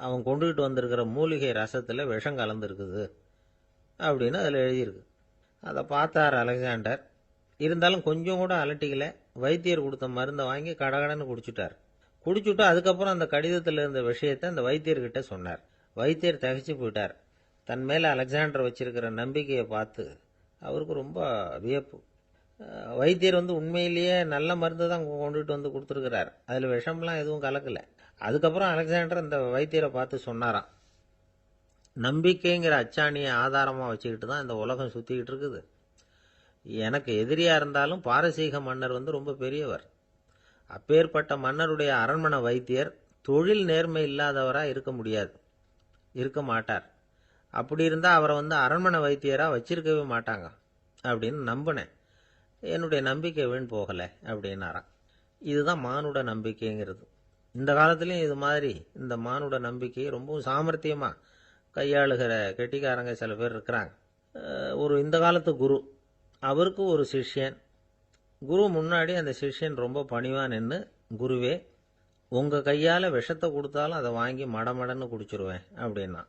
அவன் கொண்டுகிட்டு வந்திருக்கிற மூலிகை ரசத்தில் விஷம் கலந்துருக்குது அப்படின்னு அதில் எழுதியிருக்கு. அதை பார்த்தார் அலெக்சாண்டர். இருந்தாலும் கொஞ்சம் கூட அலட்டிக்கல. வைத்தியர் கொடுத்த மருந்தை வாங்கி கடகடன்னு குடிச்சுட்டார். குடிச்சுட்டு அதுக்கப்புறம் அந்த கடிதத்தில் இருந்த விஷயத்தை அந்த வைத்தியர்கிட்ட சொன்னார். வைத்தியர் தகைச்சு போயிட்டார். தன் மேலே அலெக்சாண்டர் வச்சிருக்கிற நம்பிக்கையை பார்த்து அவருக்கு ரொம்ப வியப்பு. வைத்தியர் உண்மையிலேயே நல்ல மருந்து தான் கொண்டுட்டு கொடுத்துருக்கிறார். அதில் விஷம்லாம் எதுவும் கலக்கலை. அதுக்கப்புறம் அலெக்சாண்டர் அந்த வைத்தியரை பார்த்து சொன்னாராம், நம்பிக்கைங்கிற அச்சாணியை ஆதாரமாக வச்சுக்கிட்டு தான் இந்த உலகம் சுற்றிக்கிட்டு இருக்குது. எனக்கு எதிரியாக இருந்தாலும் பாரசீக மன்னர் ரொம்ப பெரியவர். அப்பேற்பட்ட மன்னருடைய அரண்மனை வைத்தியர் தொழில் நேர்மை இல்லாதவராக இருக்க முடியாது, இருக்க மாட்டார். அப்படி இருந்தால் அவரை அரண்மனை வைத்தியராக வச்சிருக்கவே மாட்டாங்க அப்படின்னு நம்பினேன். என்னுடைய நம்பிக்கை வீண் போகலை அப்படின்னாராம். இதுதான் மானுட நம்பிக்கைங்கிறது. இந்த காலத்துலேயும் இது மாதிரி இந்த மானுட நம்பிக்கையை ரொம்பவும் சாமர்த்தியமாக கையாளுகிற கெட்டிக்காரங்க சில பேர் இருக்கிறாங்க. இந்த காலத்து குரு, அவருக்கு ஒரு சிஷ்யன். குரு முன்னாடி அந்த சிஷ்யன் ரொம்ப பணிவாக நின்று, குருவே, உங்கள் கையால் விஷத்தை கொடுத்தாலும் அதை வாங்கி மடமடன்னு குடிச்சிருவேன் அப்படின்னா.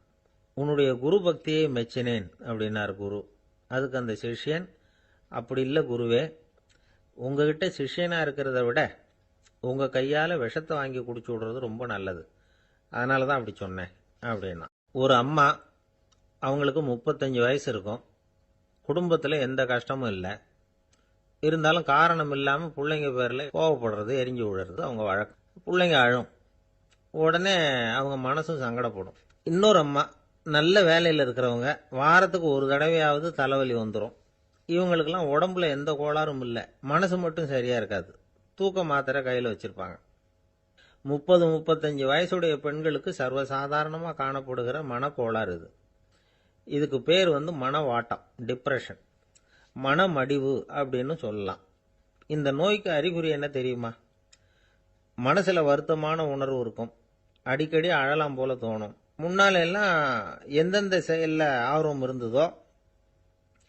உன்னுடைய குரு பக்தியை மெச்சினேன் அப்படின்னார் குரு. அதுக்கு அந்த சிஷ்யன், அப்படி இல்லை குருவே, உங்ககிட்ட சிஷ்யனாக இருக்கிறத விட உங்கள் கையால் விஷத்தை வாங்கி குடிச்சு விடுறது ரொம்ப நல்லது, அதனால தான் அப்படி சொன்னேன் அப்படின்னா. ஒரு அம்மா, அவங்களுக்கு 35 வயசு இருக்கும். குடும்பத்தில் எந்த கஷ்டமும் இல்லை, இருந்தாலும் காரணம் இல்லாமல் பிள்ளைங்க பேரில் கோவப்படுறது, எரிஞ்சு விழுறது அவங்க வழக்கம். பிள்ளைங்க அழும், உடனே அவங்க மனசும் சங்கடப்படும். இன்னொரு அம்மா நல்ல வேலையில் இருக்கிறவங்க, வாரத்துக்கு ஒரு தடவையாவது தலைவலி வந்துடும். இவங்களுக்கெல்லாம் உடம்புல எந்த கோளாறும் இல்லை, மனசு மட்டும் சரியா இருக்காது. தூக்க மாத்திரை கையில் வச்சிருப்பாங்க. 30-35 வயசுடைய பெண்களுக்கு சர்வசாதாரணமாக காணப்படுகிற மனக்கோளாறு இது. இதுக்கு பேர் மனவாட்டம், டிப்ரெஷன், மனமடிவு அப்படின்னு சொல்லலாம். இந்த நோய்க்கு அறிகுறி என்ன தெரியுமா? மனசுல வருத்தமான உணர்வு இருக்கும், அடிக்கடி அழலாம் போல தோணும். முன்னால எல்லாம் எந்தெந்த செயல்ல ஆர்வம் இருந்ததோ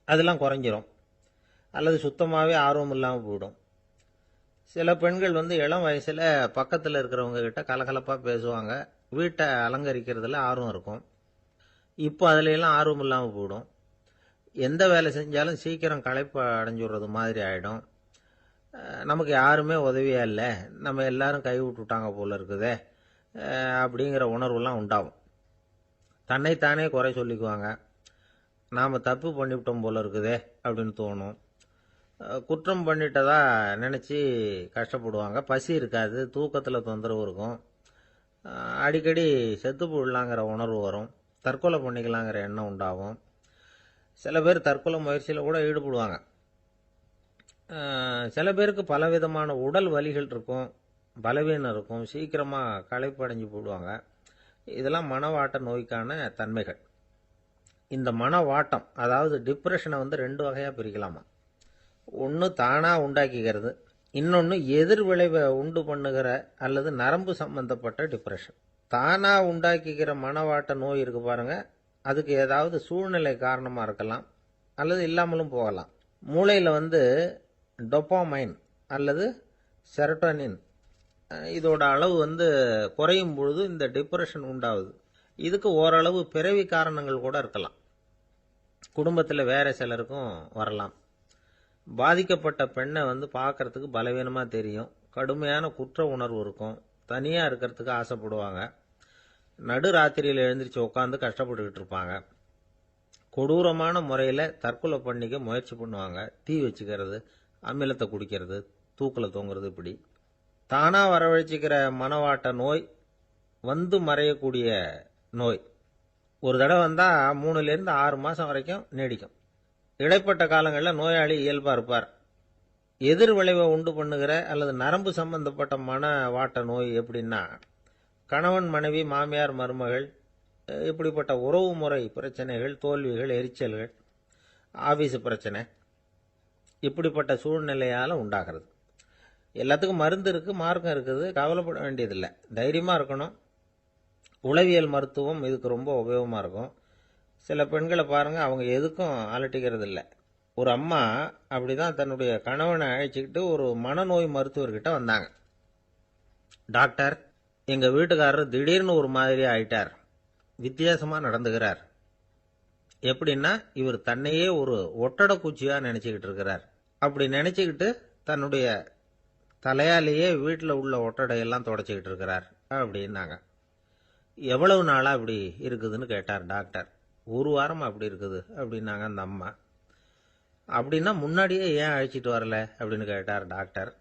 அதெல்லாம் குறைஞ்சிரும், அல்லது சுத்தமாகவே ஆர்வம் இல்லாமல் போயிடும். சில பெண்கள் இளம் வயசுல பக்கத்தில் இருக்கிறவங்க கிட்ட கலகலப்பாக பேசுவாங்க, வீட்டை அலங்கரிக்கிறதுல ஆர்வம் இருக்கும். இப்போ அதுல எல்லாம் ஆர்வம் இல்லாமல் போயிடும். எந்த வேலை செஞ்சாலும் சீக்கிரம் களைப்பு அடைஞ்சுடுறது மாதிரி ஆயிடும். நமக்கு யாருமே உதவியா இல்லை, நம்ம எல்லாரும் கை விட்டுட்டாங்க போல இருக்குதே அப்படிங்கிற உணர்வுலாம் உண்டாகும். தன்னைத்தானே குறை சொல்லிக்குவாங்க, நாம் தப்பு பண்ணிவிட்டோம் போல இருக்குதே அப்படின்னு தோணும். குற்றம் பண்ணிட்டதா நினச்சி கஷ்டப்படுவாங்க. பசி இருக்காது, தூக்கத்தில் தொந்தரவு இருக்கும், அடிக்கடி செத்து போடலாங்கிற உணர்வு வரும், தற்கொலை பண்ணிக்கலாங்கிற எண்ணம் உண்டாகும். சில பேர் தற்கொலை முயற்சியில் கூட ஈடுபடுவாங்க. சில பேருக்கு பலவிதமான உடல் வலிகள் இருக்கும், பலவீனம் இருக்கும், சீக்கிரமாக களைப்படைஞ்சு போடுவாங்க. இதெல்லாம் மனவாட்ட நோய்க்கான தன்மைகள். இந்த மனவாட்டம், அதாவது டிப்ரெஷனை 2 வகையாக பிரிக்கலாமா. ஒன்று தானாக உண்டாக்கிக்கிறது, இன்னொன்று எதிர் விளைவை உண்டு பண்ணுகிற அல்லது நரம்பு சம்பந்தப்பட்ட டிப்ரெஷன். தானாக உண்டாக்கிக்கிற மனவாட்ட நோய் இருக்கு பாருங்க, அதுக்கு ஏதாவது சூழ்நிலை காரணமாக இருக்கலாம், அல்லது இல்லாமலும் போகலாம். மூளையில் டொப்பாமைன் அல்லது செரட்டோனின் இதோட அளவு குறையும் பொழுது இந்த டிப்ரெஷன் உண்டாகுது. இதுக்கு ஓரளவு பிறவி காரணங்கள் கூட இருக்கலாம், குடும்பத்தில் வேற சிலருக்கும் வரலாம். பாதிக்கப்பட்ட பெண்ணை பார்க்கறதுக்கு பலவீனமாக தெரியும், கடுமையான குற்ற உணர்வு இருக்கும், தனியாக இருக்கிறதுக்கு ஆசைப்படுவாங்க, நடு ராத்திரியில் எழுந்திரிச்சு உட்காந்து கஷ்டப்பட்டுக்கிட்டு இருப்பாங்க, கொடூரமான முறையில் தற்கொலை பண்ணிக்க முயற்சி பண்ணுவாங்க, தீ வச்சுக்கிறது, அமிலத்தை குடிக்கிறது, தூக்கில் தொங்குறது. இப்படி தானாக வரவழைச்சிக்கிற மனவாட்ட நோய் மறையக்கூடிய நோய். ஒரு தடவை வந்தால் 3லேருந்து 6 மாதம் வரைக்கும் நீடிக்கும். இடைப்பட்ட காலங்களில் நோயாளி இயல்பாக இருப்பார். எதிர் விளைவை உண்டு பண்ணுகிற அல்லது நரம்பு சம்பந்தப்பட்ட மனவாட்ட நோய் எப்படின்னா, கணவன் மனைவி, மாமியார் மருமகள், இப்படிப்பட்ட உறவு முறை பிரச்சனைகள், தோல்விகள், எரிச்சல்கள், ஆபீஸ் பிரச்சனை, இப்படிப்பட்ட சூழ்நிலையால் உண்டாகிறது. எல்லாத்துக்கும் மருந்து இருக்குது, மார்க்கம் இருக்குது, கவலைப்பட வேண்டியதில்லை, தைரியமாக இருக்கணும். உளவியல் மருத்துவம் இதுக்கு ரொம்ப உபயோகமாக இருக்கும். சில பெண்களை பாருங்கள், அவங்க எதுக்கும் அலட்டிக்கிறது இல்லை. ஒரு அம்மா அப்படிதான் தன்னுடைய கணவனை அழைச்சிக்கிட்டு ஒரு மனநோய் மருத்துவர்கிட்ட வந்தாங்க. டாக்டர், எங்கள் வீட்டுக்காரர் திடீர்னு ஒரு மாதிரி ஆயிட்டார், வித்தியாசமாக நடந்துகிறார். எப்படின்னா, இவர் தன்னையே ஒரு ஒட்டட பூச்சியாக நினச்சிக்கிட்டு இருக்கிறார். அப்படி நினச்சிக்கிட்டு தன்னுடைய தலையாலேயே வீட்டில் உள்ள ஒட்டடையெல்லாம் தொடச்சிக்கிட்டு இருக்கிறார் அப்படின்னாங்க. எவ்வளவு நாளாக அப்படி இருக்குதுன்னு கேட்டார் டாக்டர். 1 வாரம் அப்படி இருக்குது அப்படின்னாங்க அந்த அம்மா. அப்படின்னா முன்னாடியே ஏன் அழைச்சிட்டு வரல அப்படின்னு கேட்டார் டாக்டர்.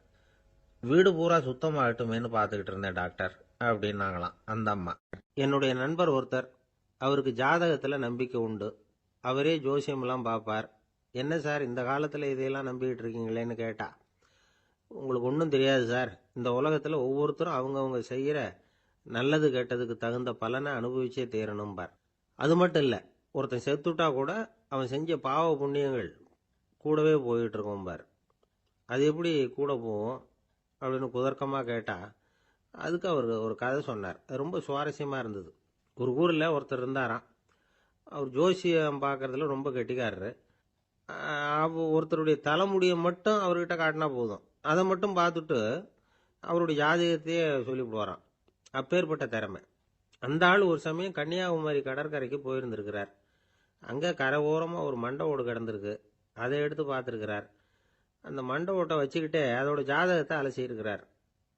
வீடு பூரா சுத்தமாகட்டுமேனு பார்த்துக்கிட்டு இருந்தேன் டாக்டர் அப்படின்னாங்களாம் அந்த அம்மா. என்னுடைய நண்பர் ஒருத்தர், அவருக்கு ஜாதகத்தில் நம்பிக்கை உண்டு, அவரே ஜோசியமெல்லாம் பார்ப்பார். என்ன சார் இந்த காலத்தில் இதையெல்லாம் நம்பிக்கிட்டு இருக்கீங்களேன்னு கேட்டா, உங்களுக்கு ஒன்றும் தெரியாது சார், இந்த உலகத்தில் ஒவ்வொருத்தரும் அவங்கவுங்க செய்கிற நல்லது கெட்டதுக்கு தகுந்த பலனை அனுபவிச்சே தீரணும்பார். அது மட்டும் இல்லை, ஒருத்தன் செத்துட்டா கூட அவன் செஞ்ச பாவ புண்ணியங்கள் கூடவே போயிட்டு இருக்கோம்பார். அது எப்படி கூட போகும் அப்படின்னு குதர்க்கமாக கேட்டால், அதுக்கு அவர் ஒரு கதை சொன்னார். அது ரொம்ப சுவாரஸ்யமாக இருந்தது. ஒரு ஊரில் ஒருத்தர் இருந்தாராம். அவர் ஜோசியம் பார்க்குறதுல ரொம்ப கெட்டிக்காரரு. ஒருத்தருடைய தலைமுடியை மட்டும் அவர்கிட்ட காட்டினா போதும், அதை மட்டும் பார்த்துட்டு அவருடைய ஜாதகத்தையே சொல்லிவிடுவாராம். அப்பேற்பட்ட திறமை. அந்த ஆள் ஒரு சமயம் கன்னியாகுமரி கடற்கரைக்கு போயிருந்திருக்கிறார். அங்கே கரை ஓரமாக ஒரு மண்டை ஓடு கிடந்திருக்கு, அதை எடுத்து பார்த்துருக்கிறார். அந்த மண்டை ஓட்டை வச்சுக்கிட்டே அதோட ஜாதகத்தை அலசியிருக்கிறார்.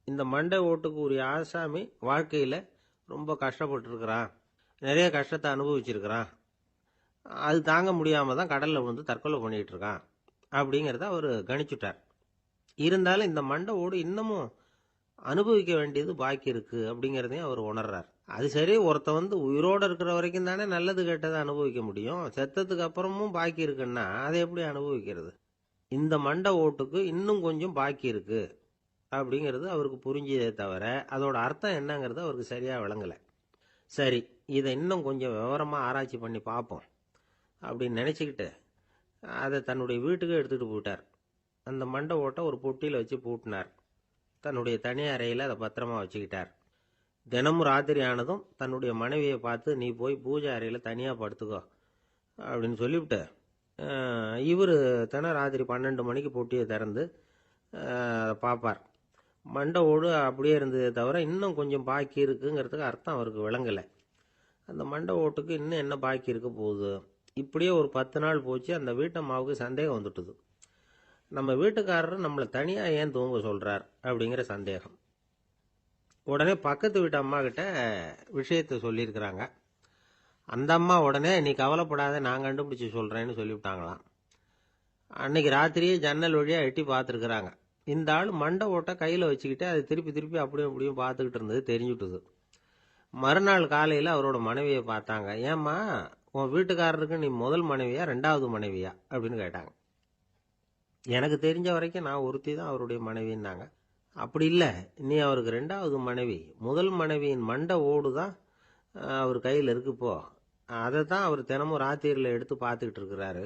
இந்த மண்டை ஓட்டுக்கு உரிய ஆசாமி வாழ்க்கையில் ரொம்ப கஷ்டப்பட்டுருக்கிறான், நிறைய கஷ்டத்தை அனுபவிச்சிருக்கிறான், அது தாங்க முடியாமல் தான் கடலில் விழுந்து தற்கொலை பண்ணிகிட்டு இருக்கான் அப்படிங்கிறத அவர் கணிச்சுட்டார். இருந்தாலும் இந்த மண்டை ஓடு இன்னமும் அனுபவிக்க வேண்டியது பாக்கி இருக்கு அப்படிங்கிறதையும் அவர் உணர்றார். அது சரி, ஒருத்த உயிரோடு இருக்கிற வரைக்கும் தானே நல்லது கெட்டதை அனுபவிக்க முடியும். செத்ததுக்கு அப்புறமும் பாக்கி இருக்குன்னா அதை எப்படி அனுபவிக்கிறது? இந்த மண்டை ஓட்டுக்கு இன்னும் கொஞ்சம் பாக்கி இருக்கு அப்படிங்கிறது அவருக்கு புரிஞ்சதே தவிர அதோட அர்த்தம் என்னங்கிறது அவருக்கு சரியா விளங்கலை. சரி, இதை இன்னும் கொஞ்சம் விவரமா ஆராய்ச்சி பண்ணி பார்ப்போம் அப்படின்னு நினைச்சுக்கிட்டு அதை தன்னுடைய வீட்டுக்கு எடுத்துகிட்டு போயிட்டார். அந்த மண்டை ஓட்டை ஒரு பொட்டியில் வச்சு பூட்டினார். தன்னுடைய தனி அறையில் அதை பத்திரமா வச்சுக்கிட்டார். தினமும் ராத்திரி ஆனதும் தன்னுடைய மனைவியை பார்த்து, நீ போய் பூஜை அறையில் தனியாக படுத்துக்கோ அப்படின்னு சொல்லிவிட்டு இவர் தினம் ராத்திரி 12 மணிக்கு பொட்டியை திறந்து அதை பார்ப்பார். மண்டை ஓடு அப்படியே இருந்ததே தவிர இன்னும் கொஞ்சம் பாக்கி இருக்குங்கிறதுக்கு அர்த்தம் அவருக்கு விளங்கலை. அந்த மண்டை ஓட்டுக்கு இன்னும் என்ன பாக்கி இருக்க போகுது? இப்படியே ஒரு 10 நாள் போச்சு. அந்த வீட்டம்மாவுக்கு சந்தேகம் வந்துட்டுது. நம்ம வீட்டுக்காரர் நம்மளை தனியாக ஏன் தூங்க சொல்கிறார் அப்படிங்கிற சந்தேகம். உடனே பக்கத்து வீட்டு அம்மா கிட்ட விஷயத்தை சொல்லியிருக்கிறாங்க. அந்த அம்மா உடனே, நீ கவலைப்படாத, நான் கண்டுபிடிச்சி சொல்கிறேன்னு சொல்லிவிட்டாங்களாம். அன்னைக்கு ராத்திரியே ஜன்னல் வழியாக எட்டி பார்த்துருக்குறாங்க. இந்த ஆள் மண்டை ஓட்டை கையில் வச்சுக்கிட்டு அதை திருப்பி திருப்பி அப்படியும் அப்படியும் பார்த்துக்கிட்டு இருந்தது தெரிஞ்சுட்டுது. மறுநாள் காலையில் அவரோட மனைவியை பார்த்தாங்க. ஏம்மா, உன் வீட்டுக்காரருக்கு நீ முதல் மனைவியா 2வது மனைவியா அப்படின்னு கேட்டாங்க. எனக்கு தெரிஞ்ச வரைக்கும் நான் ஒருத்தி தான் அவருடைய மனைவின்னாங்க. அப்படி இல்லை, நீ அவருக்கு 2வது மனைவி. முதல் மனைவியின் மண்டை ஓடு தான் அவர் கையில் இருக்குப்போ, அதை தான் அவர் தினமும் ராத்திரியில் எடுத்து பார்த்துக்கிட்டு இருக்கிறாரு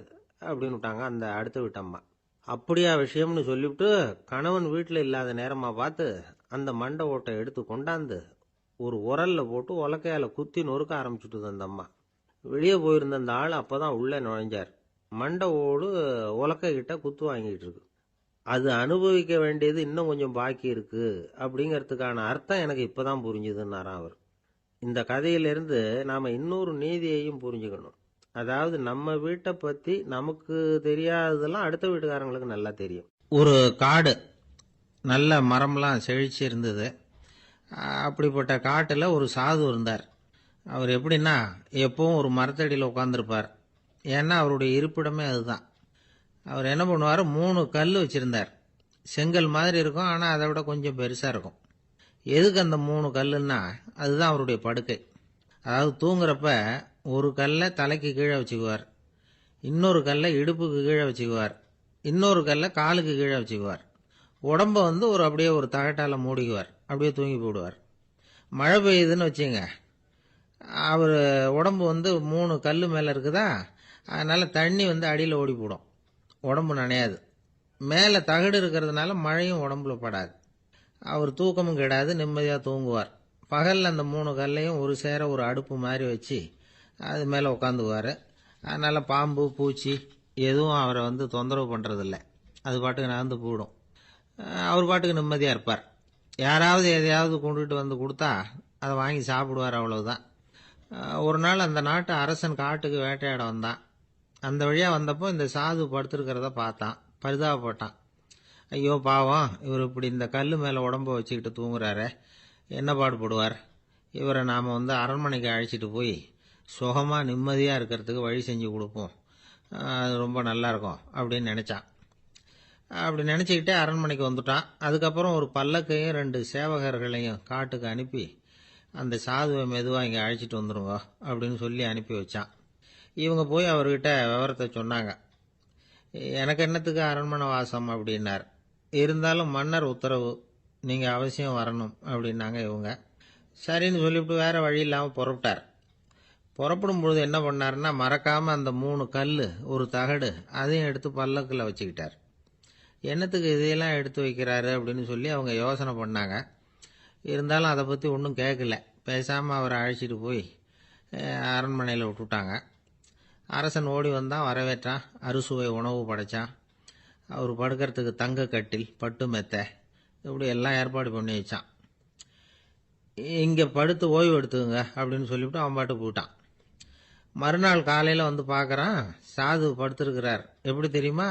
அப்படின்னு விட்டாங்க அந்த அடுத்த வீட்டம்மா. அப்படியா விஷயம்னு சொல்லிவிட்டு கணவன் வீட்டில் இல்லாத நேரமாக பார்த்து அந்த மண்டை ஓட்டை எடுத்து கொண்டாந்து ஒரு உரல்ல போட்டு உலக்கையால் குத்தி நொறுக்க ஆரம்பிச்சுட்டுது அந்த அம்மா. வெளியே போயிருந்த அந்த ஆள் அப்போ தான் உள்ளே நுழைஞ்சார். மண்டை ஓடு உலக்கை கிட்ட குத்து வாங்கிட்டு இருக்கு. அது அனுபவிக்க வேண்டியது இன்னும் கொஞ்சம் பாக்கி இருக்கு அப்படிங்கிறதுக்கான அர்த்தம் எனக்கு இப்போதான் புரிஞ்சுதுன்னாராம் அவர். இந்த கதையிலிருந்து நாம் இன்னொரு நீதியையும் புரிஞ்சுக்கணும். அதாவது நம்ம வீட்டை பற்றி நமக்கு தெரியாததெல்லாம் அடுத்த வீட்டுக்காரங்களுக்கு நல்லா தெரியும். ஒரு காடு, நல்ல மரம்லாம் செழிச்சு இருந்தது. அப்படிப்பட்ட காட்டில் ஒரு சாது இருந்தார். அவர் எப்படின்னா, எப்பவும் ஒரு மரத்தடியில் உட்காந்துருப்பார். ஏன்னா அவருடைய இருப்பிடமே அதுதான். அவர் என்ன பண்ணுவார், 3 கல் வச்சுருந்தார். செங்கல் மாதிரி இருக்கும், ஆனால் அதை விட கொஞ்சம் பெருசாக இருக்கும். எதுக்கு அந்த 3 கல்லுன்னா, அதுதான் அவருடைய படுக்கை. அதாவது தூங்குறப்ப ஒரு கல்லை தலைக்கு கீழே வச்சுக்குவார், இன்னொரு கல்லை இடுப்புக்கு கீழே வச்சுக்குவார், இன்னொரு கல்லை காலுக்கு கீழே வச்சுக்குவார். உடம்பை ஒரு அப்படியே ஒரு தகட்டால் மூடிக்குவார். அப்படியே தூங்கி போடுவார். மழை பெய்யுதுன்னு வச்சுங்க, அவர் உடம்பு 3 கல் மேலே இருக்குதா, அதனால் தண்ணி அடியில் ஓடி போடும், உடம்பு நனையாது. மேலே தகடு இருக்கிறதுனால மழையும் உடம்புல படாது. அவர் தூக்கமும் கெடாது, நிம்மதியாக தூங்குவார். பகலில் அந்த 3 கல்லையும் ஒரு சேர ஒரு அடுப்பு மாதிரி வச்சு அது மேலே உட்காந்துக்குவார். அதனால் பாம்பு பூச்சி எதுவும் அவரை தொந்தரவு பண்ணுறதில்ல. அது பாட்டுக்கு நகர்ந்து போயிடும். அவர் பாட்டுக்கு நிம்மதியாக இருப்பார். யாராவது எதையாவது கொண்டுகிட்டு கொடுத்தா அதை வாங்கி சாப்பிடுவார், அவ்வளவுதான். ஒரு நாள் அந்த நாட்டு அரசன் காட்டுக்கு வேட்டையாட வந்தான். அந்த வழியாக வந்தப்போ இந்த சாது படுத்துருக்கிறத பார்த்தான். பரிதாபப்பட்டான். ஐயோ பாவம், இவர் இப்படி இந்த கல் மேலே உடம்ப வச்சுக்கிட்டு தூங்குறாரு, என்ன பாடுபடுவார். இவரை நாம் அரண்மனைக்கு அழைச்சிட்டு போய் சுகமாக நிம்மதியாக இருக்கிறதுக்கு வழி செஞ்சு கொடுப்போம், அது ரொம்ப நல்லாயிருக்கும் அப்படின்னு நினச்சான். அப்படி நினச்சிக்கிட்டே அரண்மனைக்கு வந்துட்டான். அதுக்கப்புறம் ஒரு பல்லக்கையும் 2 சேவகர்களையும் காட்டுக்கு அனுப்பி அந்த சாதுவை மெதுவாக இங்கே அழைச்சிட்டு வந்துடுங்க அப்படின்னு சொல்லி அனுப்பி வச்சான். இவங்க போய் அவர்கிட்ட விவரத்தை சொன்னாங்க. எனக்கு என்னத்துக்கு அரண்மனை வாசம் அப்படின்னார். இருந்தாலும் மன்னர் உத்தரவு, நீங்கள் அவசியம் வரணும் அப்படின்னாங்க இவங்க. சரின்னு சொல்லிவிட்டு வேறு வழி இல்லாமல் புறப்பட்டார். புறப்படும் பொழுது என்ன பண்ணாருன்னா, மறக்காமல் அந்த 3 கல் ஒரு தகடு அதையும் எடுத்து பல்லக்கில் வச்சுக்கிட்டார். என்னத்துக்கு இதையெல்லாம் எடுத்து வைக்கிறாரு அப்படின்னு சொல்லி அவங்க யோசனை பண்ணாங்க. இருந்தாலும் அதை பற்றி ஒன்றும் கேட்கல. பேசாமல் அவரை அழைச்சிட்டு போய் அரண்மனையில் விட்டுட்டாங்க. அரசன் ஓடி வந்தான், வரவேற்றான், அறுசுவை உணவு படைத்தான். அவர் படுக்கிறதுக்கு தங்க கட்டில், பட்டு மெத்தை, இப்படி எல்லாம் ஏற்பாடு பண்ணி வச்சான். இங்கே படுத்து ஓய்வு எடுத்துங்க அப்படின்னு சொல்லிவிட்டு அவன் பாட்டு போயிட்டான். மறுநாள் காலையில் பார்க்குறான், சாது படுத்துருக்கிறார். எப்படி தெரியுமா,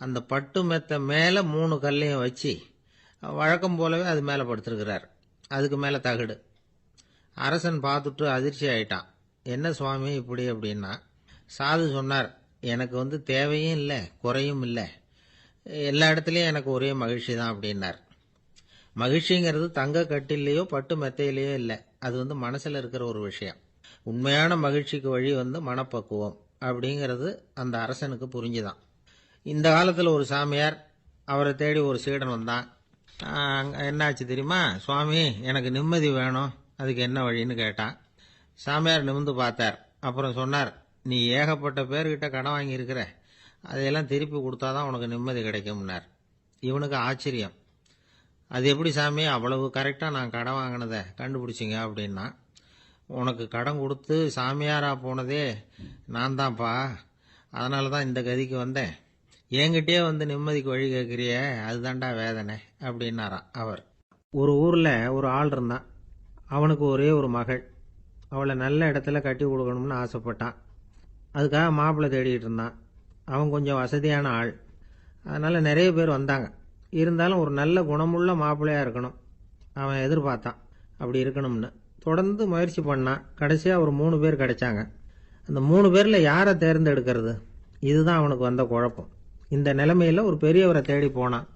அந்த பட்டு மெத்தை மேலே 3 கல்லையும் வச்சு வழக்கம் போலவே அது மேலே படுத்துருக்கிறார். அதுக்கு மேலே தகடு. அரசன் பார்த்துட்டு அதிர்ச்சி ஆயிட்டான். என்ன சுவாமி இப்படி அப்படின்னா, சாது சொன்னார், எனக்கு தேவையும் இல்லை குறையும் இல்லை, எல்லா இடத்துலையும் எனக்கு ஒரே மகிழ்ச்சி தான் அப்படின்னார். மகிழ்ச்சிங்கிறது தங்க கட்டிலேயோ பட்டு மெத்தையிலேயோ இல்லை, அது மனசில் இருக்கிற ஒரு விஷயம். உண்மையான மகிழ்ச்சிக்கு வழி மனப்பக்குவம் அப்படிங்கிறது அந்த அரசனுக்கு புரிஞ்சுதான். இந்த காலத்தில் ஒரு சாமியார், அவரை தேடி ஒரு சீடன் வந்தான். என்னாச்சு தெரியுமா சுவாமி, எனக்கு நிம்மதி வேணும், அதுக்கு என்ன வழின்னு கேட்டான். சாமியார் நிமிர்ந்து பார்த்தார். அப்புறம் சொன்னார், நீ ஏகப்பட்ட பேர்கிட்ட கடன் வாங்கியிருக்கிற, அதையெல்லாம் திருப்பி கொடுத்தாதான் உனக்கு நிம்மதி கிடைக்கும்னார். இவனுக்கு ஆச்சரியம். அது எப்படி சாமி, அவ்வளவு கரெக்டாக நான் கடன் வாங்கினதை கண்டுபிடிச்சிங்க அப்படின்னா. உனக்கு கடன் கொடுத்து சாமியாரா போனதே நான் தான்ப்பா, அதனால தான் இந்த கதிக்கு வந்தேன். என்கிட்டயே நிம்மதிக்கு வழி கேட்குறிய, அதுதான்டா வேதனை அப்படின்னாராம் அவர். ஒரு ஊரில் ஒரு ஆள் இருந்தான். அவனுக்கு ஒரே ஒரு மகள். அவளை நல்ல இடத்துல கட்டி கொடுக்கணும்னு ஆசைப்பட்டான். அதுக்காக மாப்பிள்ளை தேடிட்டு இருந்தான். அவன் கொஞ்சம் வசதியான ஆள், அதனால் நிறைய பேர் வந்தாங்க. இருந்தாலும் ஒரு நல்ல குணமுள்ள மாப்பிள்ளையாக இருக்கணும் அவன் எதிர்பார்த்தான். அப்படி இருக்கணும்னு தொடர்ந்து முயற்சி பண்ணான். கடைசியாக ஒரு 3 பேர் கிடைச்சாங்க. அந்த 3 பேரில் யாரை தேர்ந்தெடுக்கிறது, இதுதான் அவனுக்கு வந்த குழப்பம். இந்த நிலைமையில் ஒரு பெரியவரை தேடி போனான்.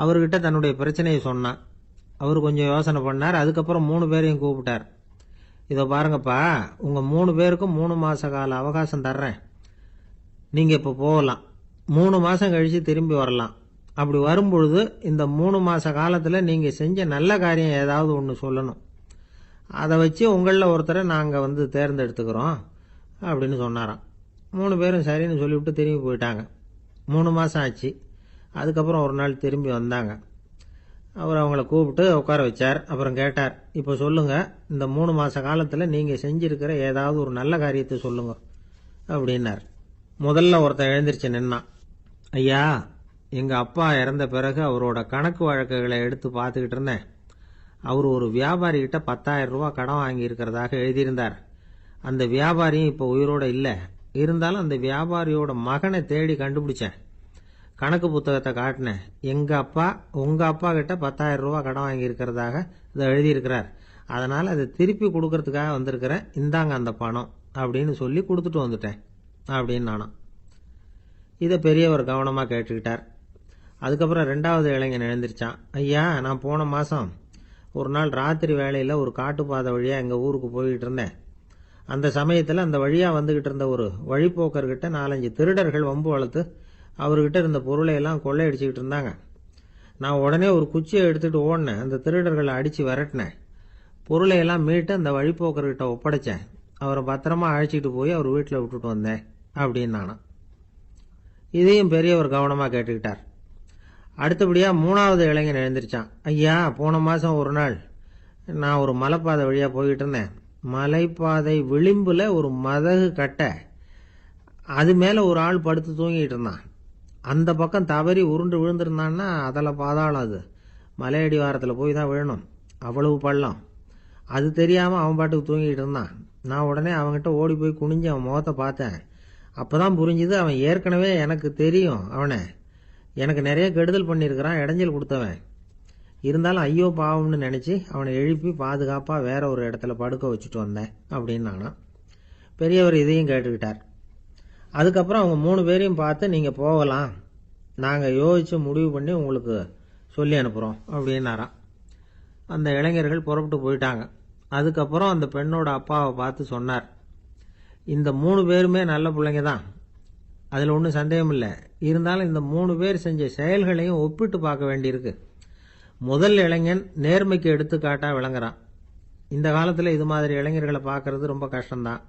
அவர்கிட்ட தன்னுடைய பிரச்சனையை சொன்னான். அவர் கொஞ்சம் யோசனை பண்ணார். அதுக்கப்புறம் 3 பேரையும் கூப்பிட்டார். இதோ பாருங்கப்பா, உங்கள் 3 பேருக்கும் 3 மாத கால அவகாசம் தர்றேன். நீங்கள் இப்போ போகலாம். 3 மாதம் கழித்து திரும்பி வரலாம். அப்படி வரும்பொழுது இந்த 3 மாத காலத்தில் நீங்கள் செஞ்ச நல்ல காரியம் ஏதாவது ஒன்று சொல்லணும். அதை வச்சு உங்களில் ஒருத்தரை நாங்கள் தேர்ந்தெடுத்துக்கிறோம் அப்படின்னு சொன்னாராம். 3 பேரும் சரின்னு சொல்லிவிட்டு திரும்பி போயிட்டாங்க. 3 மாதம் ஆச்சு. அதுக்கப்புறம் ஒரு நாள் திரும்பி வந்தாங்க. அவர் அவங்கள கூப்பிட்டு உட்கார வச்சார். அப்புறம் கேட்டார், இப்போ சொல்லுங்கள், இந்த 3 மாத காலத்தில் நீங்கள் செஞ்சிருக்கிற ஏதாவது ஒரு நல்ல காரியத்தை சொல்லுங்க அப்படின்னார். முதல்ல ஒருத்தன் எழுந்திருச்சு நின்னான். ஐயா, எங்கள் அப்பா இறந்த பிறகு அவரோட கணக்கு வழக்குகளை எடுத்து பார்த்துக்கிட்டு இருந்தேன். அவர் ஒரு வியாபாரிகிட்ட 10,000 ரூபா கடன் வாங்கியிருக்கிறதாக எழுதியிருந்தார். அந்த வியாபாரியும் இப்போ உயிரோடு இல்லை. இருந்தாலும் அந்த வியாபாரியோட மகனை தேடி கண்டுபிடிச்சேன். கணக்கு புத்தகத்தை காட்டினேன். எங்கள் அப்பா உங்கள் அப்பா கிட்ட 10,000 ரூபா கடன் வாங்கியிருக்கிறதாக இதை எழுதியிருக்கிறார். அதனால் அதை திருப்பி கொடுக்கறதுக்காக வந்திருக்கிறேன். இந்தாங்க அந்த பணம் அப்படின்னு சொல்லி கொடுத்துட்டு வந்துட்டேன் அப்படின்னு நானும். இதை பெரியவர் கவனமாக கேட்டுக்கிட்டார். அதுக்கப்புறம் 2வது இளைஞன் எழுந்திருச்சான். ஐயா, நான் போன மாதம் ஒரு நாள் ராத்திரி வேளையில் ஒரு காட்டுப்பாதை வழியாக எங்கள் ஊருக்கு போய்கிட்டு இருந்தேன். அந்த சமயத்தில் அந்த வழியாக வந்துக்கிட்டு இருந்த ஒரு வழிப்போக்கர்கிட்ட 4-5 திருடர்கள் வம்பு வளர்த்து அவர்கிட்ட இருந்த பொருளை எல்லாம் கொள்ளையடிச்சிக்கிட்டு இருந்தாங்க. நான் உடனே ஒரு குச்சியை எடுத்துகிட்டு ஓடினேன். அந்த திருடர்களை அடித்து விரட்டினேன். பொருளை எல்லாம் மீட்டு அந்த வழிப்போக்கர்கிட்ட ஒப்படைச்சேன். அவரை பத்திரமா அழைச்சிட்டு போய் அவர் வீட்டில் விட்டுட்டு வந்தேன் அப்படின்னு நானும். இதையும் பெரியவர் கவனமாக கேட்டுக்கிட்டார். அடுத்தபடியாக 3வது இளைஞன் எழுந்திருச்சான். ஐயா, போன மாதம் ஒரு நாள் நான் ஒரு மலைப்பாதை வழியாக போய்கிட்டு இருந்தேன். மலைப்பாதை விளிம்பில் ஒரு மதகு கட்டை, அது மேலே ஒரு ஆள் படுத்து தூங்கிட்டு இருந்தான். அந்த பக்கம் தவறி உருண்டு விழுந்திருந்தான்னா அதில் பாதாளம். அது மலையடி வாரத்தில் போய் தான் விழணும், அவ்வளவு பள்ளம். அது தெரியாமல் அவன் பாட்டுக்கு தூங்கிட்டு இருந்தான். நான் உடனே அவன்கிட்ட ஓடி போய் குனிஞ்சு அவன் முகத்தை பார்த்தேன். அப்போ தான் புரிஞ்சுது, அவன் ஏற்கனவே எனக்கு தெரியும். அவனை எனக்கு நிறைய கெடுதல் பண்ணியிருக்கிறான், இடைஞ்சல் கொடுத்தவன். இருந்தாலும் ஐயோ பாவம்னு நினச்சி அவனை எழுப்பி பாதுகாப்பாக வேற ஒரு இடத்துல படுக்க வச்சுட்டு வந்தேன் அப்படின்னு நானும். பெரியவர் இதையும் கேட்டுக்கிட்டார். அதுக்கப்புறம் அவங்க 3 பேரையும் பார்த்து, நீங்கள் போகலாம், நாங்கள் யோசித்து முடிவு பண்ணி உங்களுக்கு சொல்லி அனுப்புகிறோம் அப்படின்னாராம். அந்த இளைஞர்கள் புறப்பட்டு போயிட்டாங்க. அதுக்கப்புறம் அந்த பெண்ணோட அப்பாவை பார்த்து சொன்னார், இந்த 3 பேருமே நல்ல பிள்ளைங்க தான், அதில் ஒன்றும் சந்தேகம் இல்லை. இருந்தாலும் இந்த 3 பேர் செஞ்ச செயல்களையும் ஒப்பிட்டு பார்க்க வேண்டியிருக்கு. முதல் இளைஞன் நேர்மைக்கு எடுத்துக்காட்டாக விளங்குறான். இந்த காலத்தில் இது மாதிரி இளைஞர்களை பார்க்கறது ரொம்ப கஷ்டம்தான்.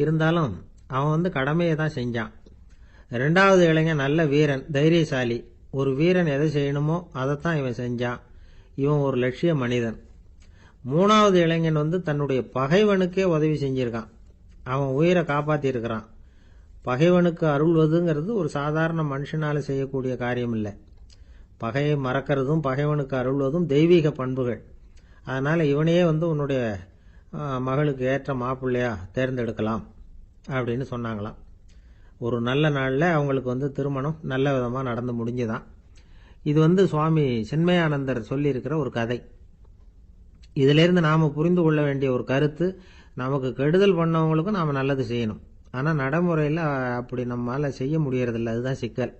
இருந்தாலும் அவன் கடமையை தான் செஞ்சான். 2வது இளைஞன் நல்ல வீரன், தைரியசாலி. ஒரு வீரன் எதை செய்யணுமோ அதைத்தான் இவன் செஞ்சான். இவன் ஒரு லட்சிய மனிதன். 3வது இளைஞன் தன்னுடைய பகைவனுக்கே உதவி செஞ்சிருக்கான். அவன் உயிரை காப்பாற்றியிருக்கிறான். பகைவனுக்கு அருள்வதுங்கிறது ஒரு சாதாரண மனுஷனால் செய்யக்கூடிய காரியம் இல்லை. பகையை மறக்கிறதும் பகைவனுக்கு அருள்வதும் தெய்வீக பண்புகள். அதனால் இவனையே உன்னுடைய மகளுக்கு ஏற்ற மாப்பிள்ளையா தேர்ந்தெடுக்கலாம் அப்படின்னு சொன்னாங்களாம். ஒரு நல்ல நாளில் அவங்களுக்கு திருமணம் நல்ல விதமாக நடந்து முடிஞ்சுதான். இது சுவாமி சின்மயானந்தர் சொல்லியிருக்கிற ஒரு கதை. இதிலிருந்து நாம் புரிந்து கொள்ள வேண்டிய ஒரு கருத்து, நமக்கு கெடுதல் பண்ணவங்களுக்கும் நாம் நல்லது செய்யணும். ஆனால் நடைமுறையில் அப்படி நம்மளால் செய்ய முடியறதில்ல. அதுதான் சிக்கல்.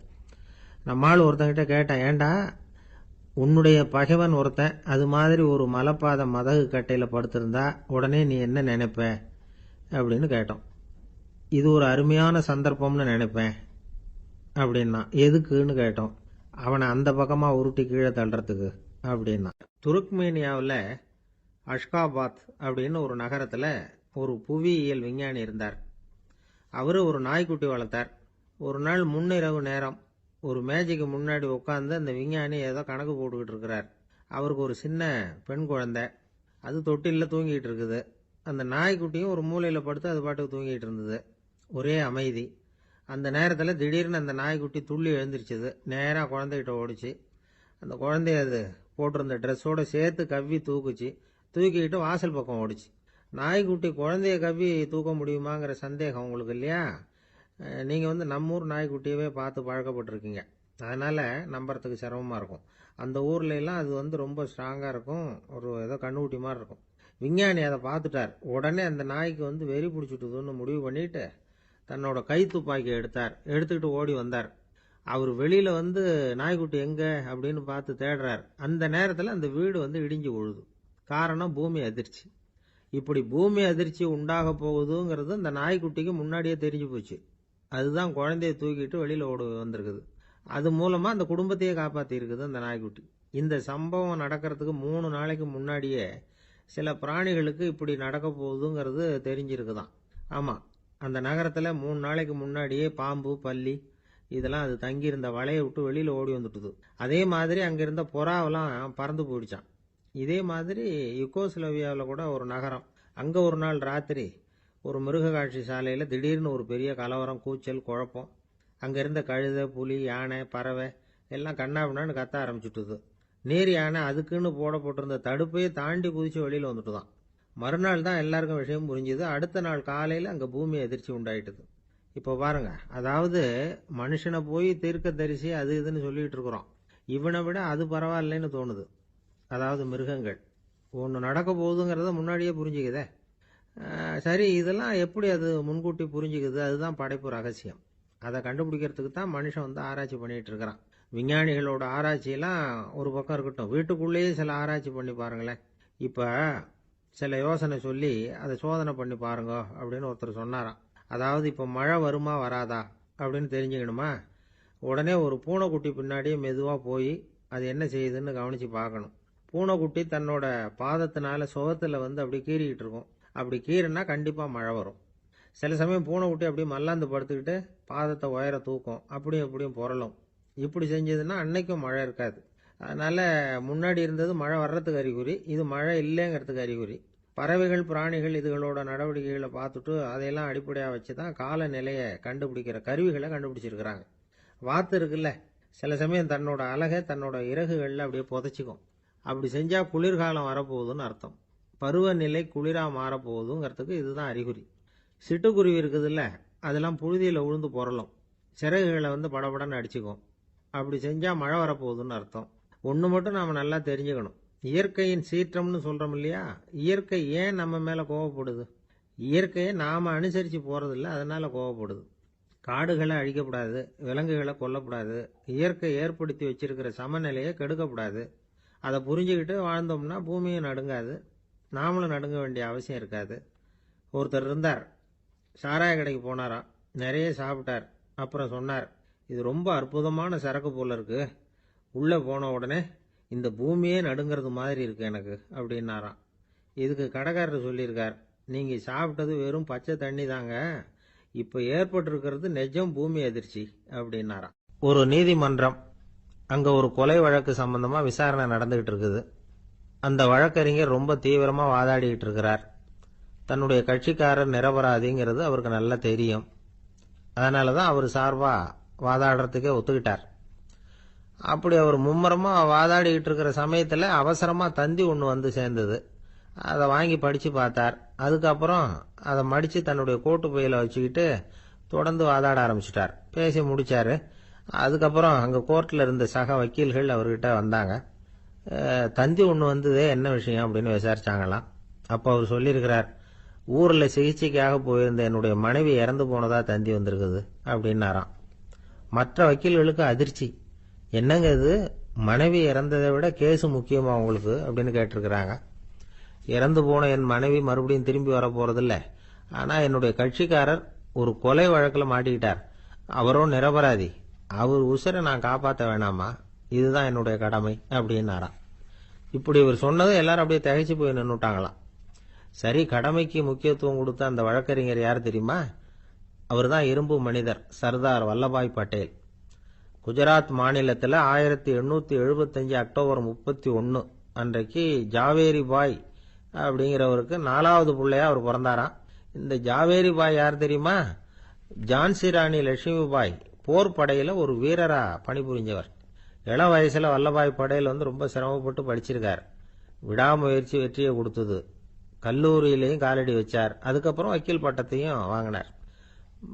நம்மால் ஒருத்தங்கிட்ட கேட்டேன், ஏண்டா உன்னுடைய பகைவன் ஒருத்தன் அது மாதிரி ஒரு மலைப்பாதை மதகு கட்டையில் படுத்திருந்தா உடனே நீ என்ன நினைப்ப அப்படின்னு கேட்டோம். இது ஒரு அருமையான சந்தர்ப்பம்னு நினைப்பேன் அப்படின்னா. எதுக்குன்னு கேட்டோம். அவனை அந்த பக்கமாக உருட்டி கீழே தள்ளுறதுக்கு அப்படின்னா. துருக்மேனியாவில் அஷ்காபாத் அப்படின்னு ஒரு நகரத்தில் ஒரு புவியியல் விஞ்ஞானி இருந்தார். அவர் ஒரு நாய்க்குட்டி வளர்த்தார். ஒரு நாள் முன்னிரவு நேரம் ஒரு மேஜைக்கு முன்னாடி உட்காந்து அந்த விஞ்ஞானி ஏதோ கணக்கு போட்டுக்கிட்டு இருக்கிறார். அவருக்கு ஒரு சின்ன பெண் குழந்தை, அது தொட்டிலில் தூங்கிட்டு இருக்குது. அந்த நாய்க்குட்டியும் ஒரு மூலையில் படுத்து அது பாட்டுக்கு தூங்கிட்டு இருந்தது. ஒரே அமைதி. அந்த நேரத்தில் திடீர்னு அந்த நாய்க்குட்டி துள்ளி எழுந்திரிச்சது. நேராக குழந்தைகிட்ட ஓடிச்சு. அந்த குழந்தைய அது போட்டிருந்த ட்ரெஸ்ஸோடு சேர்த்து கவ்வி தூக்குச்சு. தூக்கிக்கிட்டு வாசல் பக்கம் ஓடிச்சு. நாய்க்குட்டி குழந்தைய கவ்வி தூக்க முடியுமாங்கிற சந்தேகம் உங்களுக்கு இல்லையா? நீங்கள் நம்ம ஊர் நாய்க்குட்டியவே பார்த்து பழக்கப்பட்டிருக்கீங்க. அதனால் நம்புறதுக்கு சிரமமாக இருக்கும். அந்த ஊர்லெலாம் அது ரொம்ப ஸ்ட்ராங்காக இருக்கும். ஒரு ஏதோ கண்ணுக்குட்டி மாதிரி இருக்கும். விஞ்ஞானி அதை பார்த்துட்டார். உடனே அந்த நாய்க்கு வெறி பிடிச்சிட்டுதுன்னு முடிவு பண்ணிட்டு தன்னோட கை துப்பாக்கி எடுத்துக்கிட்டு ஓடி வந்தார். அவர் வெளியில் நாய்க்குட்டி எங்கே அப்படின்னு பார்த்து தேடுறார். அந்த நேரத்தில் அந்த வீடு இடிஞ்சு விழுது. காரணம் பூமி அதிர்ச்சி. இப்படி பூமி அதிர்ச்சி உண்டாக போகுதுங்கிறது அந்த நாய்க்குட்டிக்கு முன்னாடியே தெரிஞ்சு போச்சு. அதுதான் குழந்தைய தூக்கிட்டு வெளியில் ஓடி வந்திருக்குது. அது மூலமாக அந்த குடும்பத்தையே காப்பாற்றி இருக்குது அந்த நாய்க்குட்டி. இந்த சம்பவம் நடக்கிறதுக்கு 3 நாளைக்கு முன்னாடியே சில பிராணிகளுக்கு இப்படி நடக்க போகுதுங்கிறது தெரிஞ்சிருக்குதான். ஆமாம், அந்த நகரத்தில் 3 நாளைக்கு முன்னாடியே பாம்பு, பல்லி இதெல்லாம் அது தங்கியிருந்த வலையை விட்டு வெளியில் ஓடி வந்துட்டுது. அதே மாதிரி அங்கே இருந்த புறாவெல்லாம் பறந்து போயிடுச்சான். இதே மாதிரி யுகோஸ்லோவியாவில் கூட ஒரு நகரம். அங்கே ஒரு நாள் ராத்திரி ஒரு மிருக காட்சி சாலையில் திடீர்னு ஒரு பெரிய கலவரம், கூச்சல், குழப்பம். அங்கே இருந்த கழுதை, புலி, யானை, பறவை எல்லாம் கண்ணாபின்னான்னு கத்த ஆரம்பிச்சுட்டுது. நேர் யானை அதுக்குன்னு போடப்பட்டிருந்த தடுப்பையே தாண்டி குதிச்சு வெளியில் வந்துட்டு தான். மறுநாள் தான் எல்லாருக்கும் விஷயம் புரிஞ்சுது. அடுத்த நாள் காலையில் அங்கே பூமி அதிர்ச்சி உண்டாயிட்டுது. இப்போ பாருங்க, அதாவது மனுஷனை போய் தீர்க்க தரிசி அது இதுன்னு சொல்லிட்டு இருக்கிறோம். இவனை விட அது பரவாயில்லைன்னு தோணுது. அதாவது மிருகங்கள் ஒன்று நடக்க போகுதுங்கிறத முன்னாடியே புரிஞ்சுக்குதே. சரி, இதெல்லாம் எப்படி அது முன்கூட்டி புரிஞ்சுக்குது? அதுதான் படைப்பு ரகசியம். அதை கண்டுபிடிக்கிறதுக்கு தான் மனுஷன் ஆராய்ச்சி பண்ணிட்டு இருக்கிறான். விஞ்ஞானிகளோட ஆராய்ச்சியெல்லாம் ஒரு பக்கம் இருக்கட்டும், வீட்டுக்குள்ளேயே சில ஆராய்ச்சி பண்ணி பாருங்களேன். இப்போ சில யோசனை சொல்லி அதை சோதனை பண்ணி பாருங்க அப்படின்னு ஒருத்தர் சொன்னாராம். அதாவது இப்போ மழை வருமா வராதா அப்படின்னு தெரிஞ்சுக்கணுமா, உடனே ஒரு பூனைக்குட்டி பின்னாடியே மெதுவாக போய் அது என்ன செய்யுதுன்னு கவனித்து பார்க்கணும். பூனைக்குட்டி தன்னோட பாதத்தினால சுகத்தில் அப்படி கீறிக்கிட்டு இருக்கும். அப்படி கீறினா கண்டிப்பாக மழை வரும். சில சமயம் பூனைக்குட்டி அப்படியே மல்லாந்து படுத்துக்கிட்டு பாதத்தை உயர தூக்கும், அப்படியும் எப்படியும் புரளும். இப்படி செஞ்சதுன்னா அன்னைக்கும் மழை இருக்காது. அதனால் முன்னாடி இருந்தது மழை வர்றதுக்கு அறிகுறி, இது மழை இல்லைங்கிறதுக்கு அறிகுறி. பறவைகள், பிராணிகள் இதுகளோட நடவடிக்கைகளை பார்த்துட்டு அதையெல்லாம் அடிப்படையாக வச்சு தான் காலநிலையை கண்டுபிடிக்கிற கருவிகளை கண்டுபிடிச்சிருக்கிறாங்க. வாத்து இருக்குல்ல, சில சமயம் தன்னோட அழகை தன்னோட இறகுகளில் அப்படியே புதைச்சிக்கும். அப்படி செஞ்சால் குளிர்காலம் வரப்போகுதுன்னு அர்த்தம். பருவநிலை குளிராக மாறப்போகுதுங்கிறதுக்கு இதுதான் அறிகுறி. சிட்டுக்குருவி இருக்குதுல்ல, அதெல்லாம் புழுதியில் உழுந்து புரளும். சிறகுகளை படபடன்னு அடிச்சுக்கும். அப்படி செஞ்சால் மழை வரப்போகுதுன்னு அர்த்தம். ஒன்று மட்டும் நாம் நல்லா தெரிஞ்சுக்கணும். இயற்கையின் சீற்றம்னு சொல்கிறோம் இல்லையா, இயற்கை ஏன் நம்ம மேலே கோவப்படுது? இயற்கையை நாம் அனுசரித்து போகிறதில்ல, அதனால் கோவப்படுது. காடுகளை அழிக்கப்படாது, விலங்குகளை கொல்லக்கூடாது, இயற்கை ஏற்படுத்தி வச்சிருக்கிற சமநிலையை கெடுக்கக்கூடாது. அதை புரிஞ்சுக்கிட்டு வாழ்ந்தோம்னா பூமியும் நடுங்காது, நாமளும் நடுங்க வேண்டிய அவசியம் இருக்காது. ஒருத்தர் இருந்தார், சாராய கடைக்கு போனாராம், நிறைய சாப்பிட்டார். அப்புறம் சொன்னார், இது ரொம்ப அற்புதமான சரக்கு போல இருக்கு. உள்ளே போன உடனே இந்த பூமியே நடுங்கிறது மாதிரி இருக்கு எனக்கு அப்படின்னாராம். இதுக்கு கடைக்காரர் சொல்லியிருக்கார், நீங்கள் சாப்பிட்டது வெறும் பச்சை தண்ணி தாங்க, இப்போ ஏற்பட்டிருக்கிறது நிஜம் பூமி அதிர்ச்சி அப்படின்னாராம். ஒரு நீதிமன்றம், அங்கே ஒரு கொலை வழக்கு சம்பந்தமாக விசாரணை நடந்துகிட்டு இருக்குது. அந்த வழக்கறிஞர் ரொம்ப தீவிரமாக வாதாடிக்கிட்டு இருக்கிறார். தன்னுடைய கட்சிக்காரர் நிரபராதிங்கிறது அவருக்கு நல்லா தெரியும். அதனால தான் அவர் சார்பாக வாதாடுறதுக்கே ஒத்துக்கிட்டார். அப்படி அவர் மும்முரமாக வாதாடிக்கிட்டு இருக்கிற சமயத்தில் அவசரமாக தந்தி ஒன்று சேர்ந்தது. அதை வாங்கி படித்து பார்த்தார். அதுக்கப்புறம் அதை மடித்து தன்னுடைய கோட்டு பையில் வச்சுக்கிட்டு தொடர்ந்து வாதாட ஆரம்பிச்சிட்டார். பேசி முடித்தார். அதுக்கப்புறம் அங்கே கோர்ட்டில் இருந்த சக வக்கீல்கள் அவர்கிட்ட வந்தாங்க. தந்தி ஒன்று வந்ததே, என்ன விஷயம் அப்படின்னு விசாரிச்சாங்களாம். அப்போ அவர் சொல்லியிருக்கிறார், ஊரில் சிகிச்சைக்காக போயிருந்த என்னுடைய மனைவி இறந்து போனதா தந்தி வந்திருக்குது அப்படின்னாராம். மற்ற வக்கீல்களுக்கு அதிர்ச்சி. என்னங்க இது, மனைவி இறந்ததை விட கேஸு முக்கியமா உங்களுக்கு அப்படின்னு கேட்டிருக்கிறாங்க. இறந்து போன என் மனைவி மறுபடியும் திரும்பி வர போறதில்ல. ஆனா என்னுடைய கட்சிக்காரர் ஒரு கொலை வழக்கில் மாட்டிக்கிட்டார். அவரோ நிரபராதி. அவர் உசுரை நான் காப்பாற்ற வேணாமா? இதுதான் என்னுடைய கடமை அப்படின்னாராம். இப்படி இவர் சொன்னது எல்லாரும் அப்படியே திகைச்சு போய் நின்னுட்டாங்களாம். சரி, கடமைக்கு முக்கியத்துவம் கொடுத்த அந்த வழக்கறிஞர் யார் தெரியுமா? அவர் தான் இரும்பு மனிதர் சர்தார் வல்லபாய் பட்டேல். குஜராத் மாநிலத்தில் 1875 அக்டோபர் 31 அன்றைக்கு ஜாவேரி பாய் அப்படிங்கிறவருக்கு 4வது பிள்ளையா அவர் பிறந்தாராம். இந்த ஜாவேரி பாய் யார் தெரியுமா? ஜான்சி ராணி லட்சுமி பாய் போர் படையில ஒரு வீரரா பணிபுரிஞ்சவர். இளம் வயசுல வல்லபாய் படேல் ரொம்ப சிரமப்பட்டு படிச்சிருக்கார். விடாமுயற்சி வெற்றியை கொடுத்தது. கல்லூரியிலையும் காலடி வச்சார். அதுக்கப்புறம் வக்கீல் பட்டத்தையும் வாங்கினார்.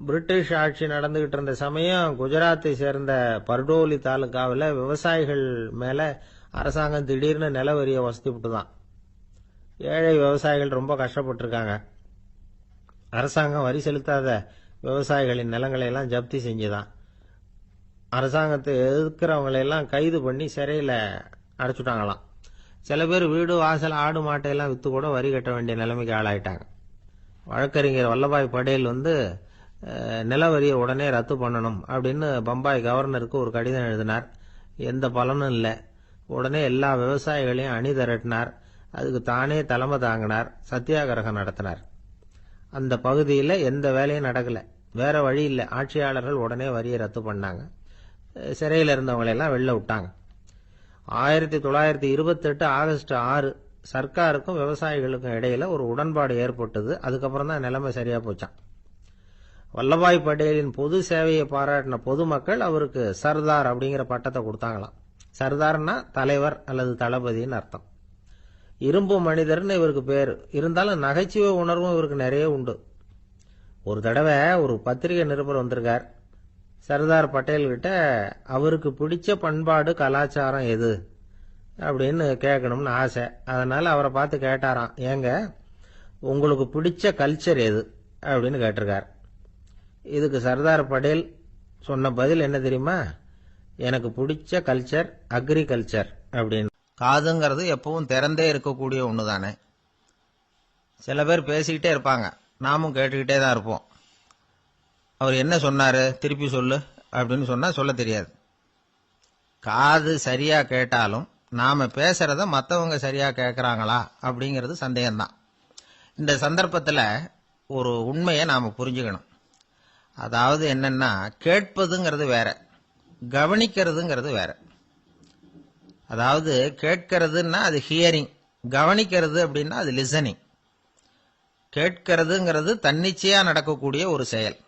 பிரிட்டிஷ் ஆட்சி நடந்துகிட்டு இருந்த சமயம் குஜராத்தை சேர்ந்த பர்டோலி தாலுகாவில் விவசாயிகள் மேல அரசாங்கம் திடீர்னு நில வரிய வசதி விட்டுதான். ஏழை விவசாயிகள் ரொம்ப கஷ்டப்பட்டிருக்காங்க. அரசாங்கம் வரி செலுத்தாத விவசாயிகளின் நிலங்களை எல்லாம் ஜப்தி செஞ்சுதான். அரசாங்கத்தை எதிர்க்கிறவங்களையெல்லாம் கைது பண்ணி சிறையில் அடைச்சுட்டாங்களாம். சில பேர் வீடு வாசல் ஆடு மாட்டையெல்லாம் விற்று கூட வரி கட்ட வேண்டிய நிலைமைக்கு ஆளாயிட்டாங்க. வழக்கறிஞர் வல்லபாய் படேல் நில வரியை உடனே ரத்து பண்ணணும் அப்படின்னு பம்பாய் கவர்னருக்கு ஒரு கடிதம் எழுதினார். எந்த பலனும் இல்லை. உடனே எல்லா விவசாயிகளையும் அணி திரட்டினார். அதுக்கு தானே தலைமை தாங்கினார். சத்தியாகிரகம் நடத்தினார். அந்த பகுதியில் எந்த வேலையும் நடக்கல. வேற வழி இல்லை. ஆட்சியாளர்கள் உடனே வரியை ரத்து பண்ணாங்க. சிறையில் இருந்தவங்களெல்லாம் வெளில விட்டாங்க. 1928 ஆகஸ்ட் 6 சர்க்காருக்கும் விவசாயிகளுக்கும் இடையில ஒரு உடன்பாடு ஏற்பட்டது. அதுக்கப்புறம் தான் நிலைமை சரியா போச்சான். வல்லபாய் படேலின் பொது சேவையை பாராட்டின பொதுமக்கள் அவருக்கு சர்தார் அப்படிங்கிற பட்டத்தை கொடுத்தாங்களாம். சர்தார்னா தலைவர் அல்லது தளபதினு அர்த்தம். இரும்பு மனிதர்னு இவருக்கு பேர். இருந்தாலும் நகைச்சுவை உணர்வும் இவருக்கு நிறைய உண்டு. ஒரு தடவை ஒரு பத்திரிகை நிருபர் வந்திருக்கார். சர்தார் பட்டேல் கிட்ட அவருக்கு பிடிச்ச பண்பாடு கலாச்சாரம் எது அப்படின்னு கேட்கணும்னு ஆசை. அதனால அவரை பார்த்து கேட்டாராம், ஏங்க உங்களுக்கு பிடிச்ச கல்ச்சர் எது அப்படின்னு கேட்டிருக்கார். இதுக்கு சர்தார் பட்டேல் சொன்ன பதில் என்ன தெரியுமா? எனக்கு பிடிச்ச கல்ச்சர் அக்ரிகல்ச்சர் அப்படின்னு. காதுங்கிறது எப்பவும் திறந்தே இருக்கக்கூடிய ஒன்று தானே. சில பேர் பேசிக்கிட்டே இருப்பாங்க, நாமும் கேட்டுக்கிட்டே தான் இருப்போம். அவர் என்ன சொன்னாரு திருப்பி சொல்லு அப்படின்னு சொன்னா சொல்ல தெரியாது. காது சரியா கேட்டாலும் நாம பேசுறத மற்றவங்க சரியா கேட்கறாங்களா அப்படிங்கிறது சந்தேகம்தான். இந்த சந்தர்ப்பத்தில் ஒரு உண்மையை நாம புரிஞ்சுக்கணும். அதாவது என்னன்னா, கேட்பதுங்கிறது வேற, கவனிக்கிறதுங்கிறது வேற. அதாவது கேட்கறதுன்னா அது ஹியரிங், கவனிக்கிறது அப்படின்னா அது லிசனிங். கேட்கறதுங்கிறது தன்னிச்சையா நடக்கக்கூடிய ஒரு செயல்.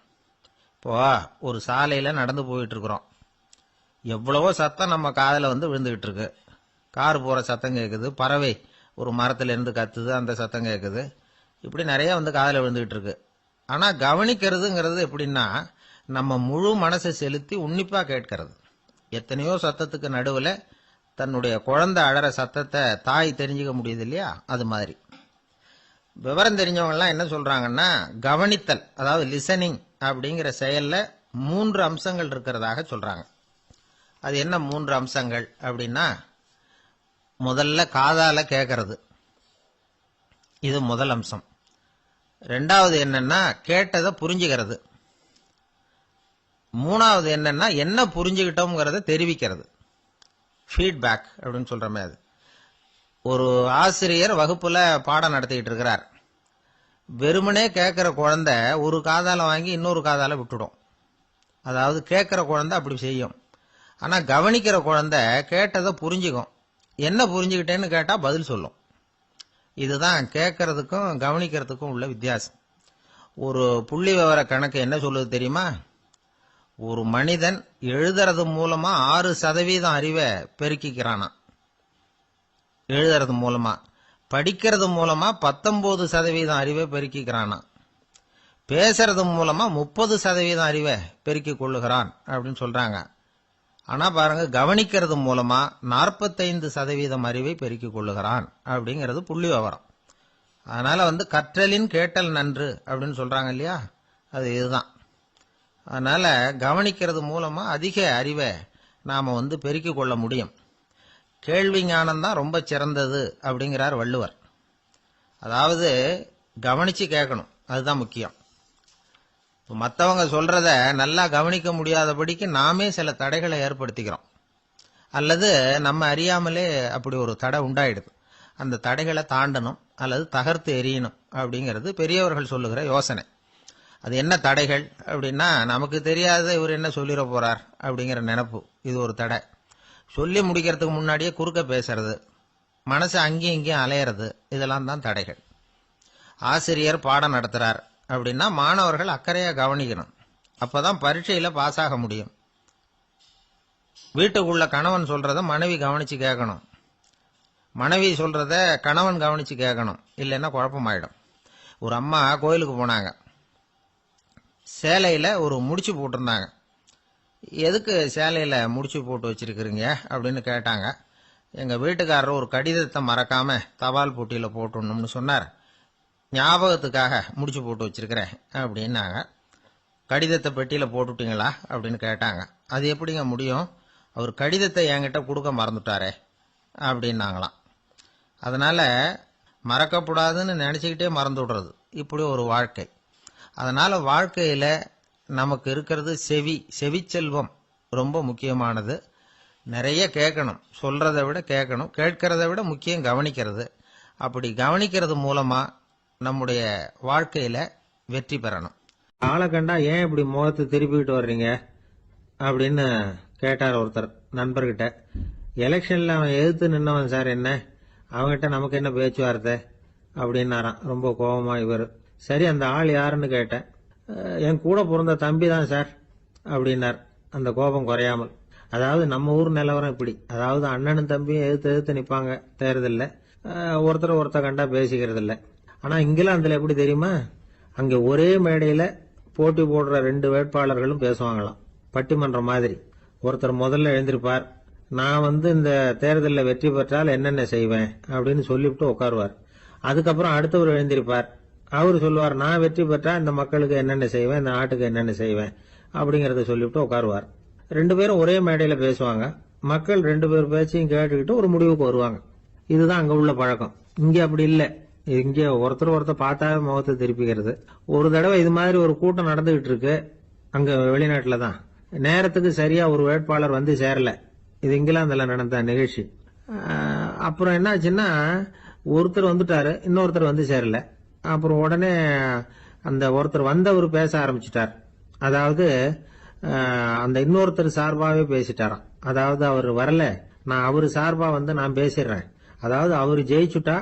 இப்போ ஒரு சாலையில நடந்து போயிட்டு இருக்கிறோம். எவ்வளவோ சத்தம் நம்ம காதுல விழுந்துகிட்டு இருக்கு. கார் போற சத்தம் கேட்குது, பறவை ஒரு மரத்துல இருந்து கத்துது, அந்த சத்தம் கேட்குது. இப்படி நிறைய காதுல விழுந்துகிட்டு இருக்கு. ஆனா கவனிக்கிறதுங்கிறது எப்படின்னா, நம்ம முழு மனசை செலுத்தி உன்னிப்பா கேட்கறது. எத்தனையோ சத்தத்துக்கு நடுவில் தன்னுடைய குழந்தை அழற சத்தத்தை தாய் தெரிஞ்சுக்க முடியுது இல்லையா? அது மாதிரி விவரம் தெரிஞ்சவங்கலாம் என்ன சொல்றாங்கன்னா, கவனித்தல் அதாவது லிசனிங் அப்படிங்கிற செயல்ல 3 அம்சங்கள் இருக்கிறதாக சொல்றாங்க. அது என்ன 3 அம்சங்கள் அப்படின்னா, முதல்ல காதால கேட்கறது, இது முதல் அம்சம். ரெண்டாவது என்னன்னா கேட்டதை புரிஞ்சுக்கிறது. மூணாவது என்னன்னா என்ன புரிஞ்சுக்கிட்டோம்ங்கிறத தெரிவிக்கிறது, ஃபீட்பேக் அப்படின்னு சொல்ற மாதிரி. ஒரு ஆசிரியர் வகுப்புல பாடம் நடத்திட்டு இருக்கிறார். வெறுமனே கேட்கிற குழந்தை ஒரு காதால வாங்கி இன்னொரு காதால விட்டுடும். அதாவது கேட்கிற குழந்தை அப்படி செய்யும். ஆனா கவனிக்கிற குழந்தை கேட்டதை புரிஞ்சுக்கும். என்ன புரிஞ்சுக்கிட்டேன்னு கேட்டா பதில் சொல்லும். இதுதான் கேட்கறதுக்கும் கவனிக்கிறதுக்கும் உள்ள வித்தியாசம். ஒரு புள்ளி விவர கணக்கு என்ன சொல்லுது தெரியுமா? ஒரு மனிதன் எழுதுறது மூலமா 6% அறிவை பெருக்கிக்கிறானா. எழுதுறது மூலமா. படிக்கிறது மூலமா 19% அறிவை பெருக்கிக்கிறானா. பேசுறது மூலமா 30% அறிவை பெருக்கிக் கொள்ளுகிறான் அப்படின்னு சொல்றாங்க. ஆனா பாருங்க, கவனிக்கிறது மூலமா 45% அறிவை பெருக்கிக் கொள்ளுகிறான் அப்படிங்கிறது புள்ளி விவரம். அதனால கற்றலின் கேட்டல் நன்று அப்படின்னு சொல்றாங்க இல்லையா, அது இதுதான். அதனால கவனிக்கிறது மூலமா அதிக அறிவை நாம பெருக்கிக் கொள்ள முடியும். கேள்வி ஞானம் தான் ரொம்ப சிறந்தது அப்படிங்கிறார் வள்ளுவர். அதாவது கவனிச்சு கேட்கணும், அதுதான் முக்கியம். மற்றவங்க சொல்றத நல்லா கவனிக்க முடியாதபடிக்கு நாமே சில தடைகளை ஏற்படுத்திக்கிறோம், அல்லது நம்ம அறியாமலே அப்படி ஒரு தடை உண்டாயிடுது. அந்த தடைகளை தாண்டணும் அல்லது தகர்த்து எறியணும் அப்படிங்கிறது பெரியவர்கள் சொல்லுகிற யோசனை. அது என்ன தடைகள் அப்படின்னா, நமக்கு தெரியாத இவர் என்ன சொல்லிட போறார் அப்படிங்கிற நினைப்பு, இது ஒரு தடை. சொல்லி முடிக்கிறதுக்கு முன்னாடியே குறுக்க பேசுறது, மனசு அங்கேயும் இங்கேயும் அலையிறது, இதெல்லாம் தான் தடைகள். ஆசிரியர் பாடம் நடத்துறார் அப்படின்னா மாணவர்கள் அக்கறையா கவனிக்கணும், அப்பதான் பரீட்சையில பாஸ் ஆக முடியும். வீட்டுக்குள்ள கணவன் சொல்றத மனைவி கவனிச்சு கேட்கணும், மனைவி சொல்றத கணவன் கவனிச்சு கேட்கணும், இல்லைன்னா குழப்பமாயிடும். ஒரு அம்மா கோயிலுக்கு போனாங்க, சேலையில ஒரு முடிச்சு போட்டிருந்தாங்க. எதுக்கு சேலையில முடிச்சு போட்டு வச்சிருக்கிறீங்க அப்படின்னு கேட்டாங்க. எங்க வீட்டுக்காரர் ஒரு கடிதத்தை மறக்காம தபால் போட்டியில போட்டுணும்னு சொன்னார், ஞாபகத்துக்காக முடிச்சு போட்டு வச்சிருக்கிறேன் அப்படின்னாங்க. கடிதத்தை பெட்டியில போட்டுட்டீங்களா அப்படின்னு கேட்டாங்க. அது எப்படிங்க முடியும், அவர் கடிதத்தை என்கிட்ட கொடுக்க மறந்துட்டாரே அப்படின்னாங்களாம். அதனால மறக்கப்படாதுன்னு நினைச்சுக்கிட்டே மறந்து விடுறது, இப்படி ஒரு வாழ்க்கை. அதனால வாழ்க்கையில நமக்கு இருக்கிறது செவிச்செல்வம் ரொம்ப முக்கியமானது. நிறைய கேட்கணும், சொல்றதை விட கேட்கணும், கேட்கறத விட முக்கியம் கவனிக்கிறது. அப்படி கவனிக்கிறது மூலமா நம்முடைய வாழ்க்கையில வெற்றி பெறணும். ஆளை கண்டா ஏன் இப்படி முகத்தை திருப்பிக்கிட்டு வர்றீங்க அப்படின்னு கேட்டார் ஒருத்தர் நண்பர்கிட்ட. எலெக்ஷன்ல அவன் எதிர்த்து நின்னவன் சார், என்ன அவங்ககிட்ட நமக்கு என்ன பேச்சுவார்த்தை அப்படின்னாராம் ரொம்ப கோபமா இவர். சரி, அந்த ஆள் யாருன்னு கேட்டேன். என் கூட பிறந்த தம்பி தான் சார் அப்படின்னார் அந்த கோபம் குறையாமல். அதாவது நம்ம ஊர் நிலவரம் இப்படி, அதாவது அண்ணனும் தம்பியும் எதிர்த்து நிற்பாங்க தேர்தலில், ஒருத்தர் கண்டா பேசிக்கிறது இல்லை. ஆனா இங்கிலாந்துல எப்படி தெரியுமா, அங்க ஒரே மேடையில போட்டி போடுற 2 வேட்பாளர்களும் பேசுவாங்களாம், பட்டிமன்றம் மாதிரி. ஒருத்தர் முதல்ல எழுந்திருப்பார், நான் இந்த தேர்தலில் வெற்றி பெற்றால் என்னென்ன செய்வேன் அப்படின்னு சொல்லிவிட்டு உட்காருவார். அதுக்கப்புறம் அடுத்தவர் எழுந்திருப்பார், அவர் சொல்லுவார், நான் வெற்றி பெற்றா இந்த மக்களுக்கு என்னென்ன செய்வேன், இந்த நாட்டுக்கு என்னென்ன செய்வேன் அப்படிங்கறத சொல்லிவிட்டு உட்காருவார். 2 பேரும் ஒரே மேடையில பேசுவாங்க. மக்கள் 2 பேர் பேச்சையும் கேட்டுக்கிட்டு ஒரு முடிவுக்கு வருவாங்க. இதுதான் அங்க உள்ள பழக்கம். இங்க அப்படி இல்லை. இங்க ஒருத்தர் பார்த்தா முகத்தை திருப்பிக்கிறது. ஒரு தடவை இது மாதிரி ஒரு கூட்டம் நடந்துகிட்டு இருக்கு அங்க வெளிநாட்டுல தான். நேரத்துக்கு சரியா ஒரு வேட்பாளர் வந்து சேரல. இது இங்கிலாந்துல நடந்த நிகழ்ச்சி. அப்புறம் என்னாச்சுன்னா, ஒருத்தர் வந்துட்டாரு, இன்னொருத்தர் வந்து சேரல. அப்புறம் உடனே அந்த ஒருத்தர் வந்தவர் பேச ஆரம்பிச்சிட்டார். அதாவது அந்த இன்னொருத்தர் சார்பாவே பேசிட்டாராம். அதாவது அவர் வரல, நான் அவரு சார்பா நான் பேசிடுறேன். அதாவது அவர் ஜெயிச்சுட்டா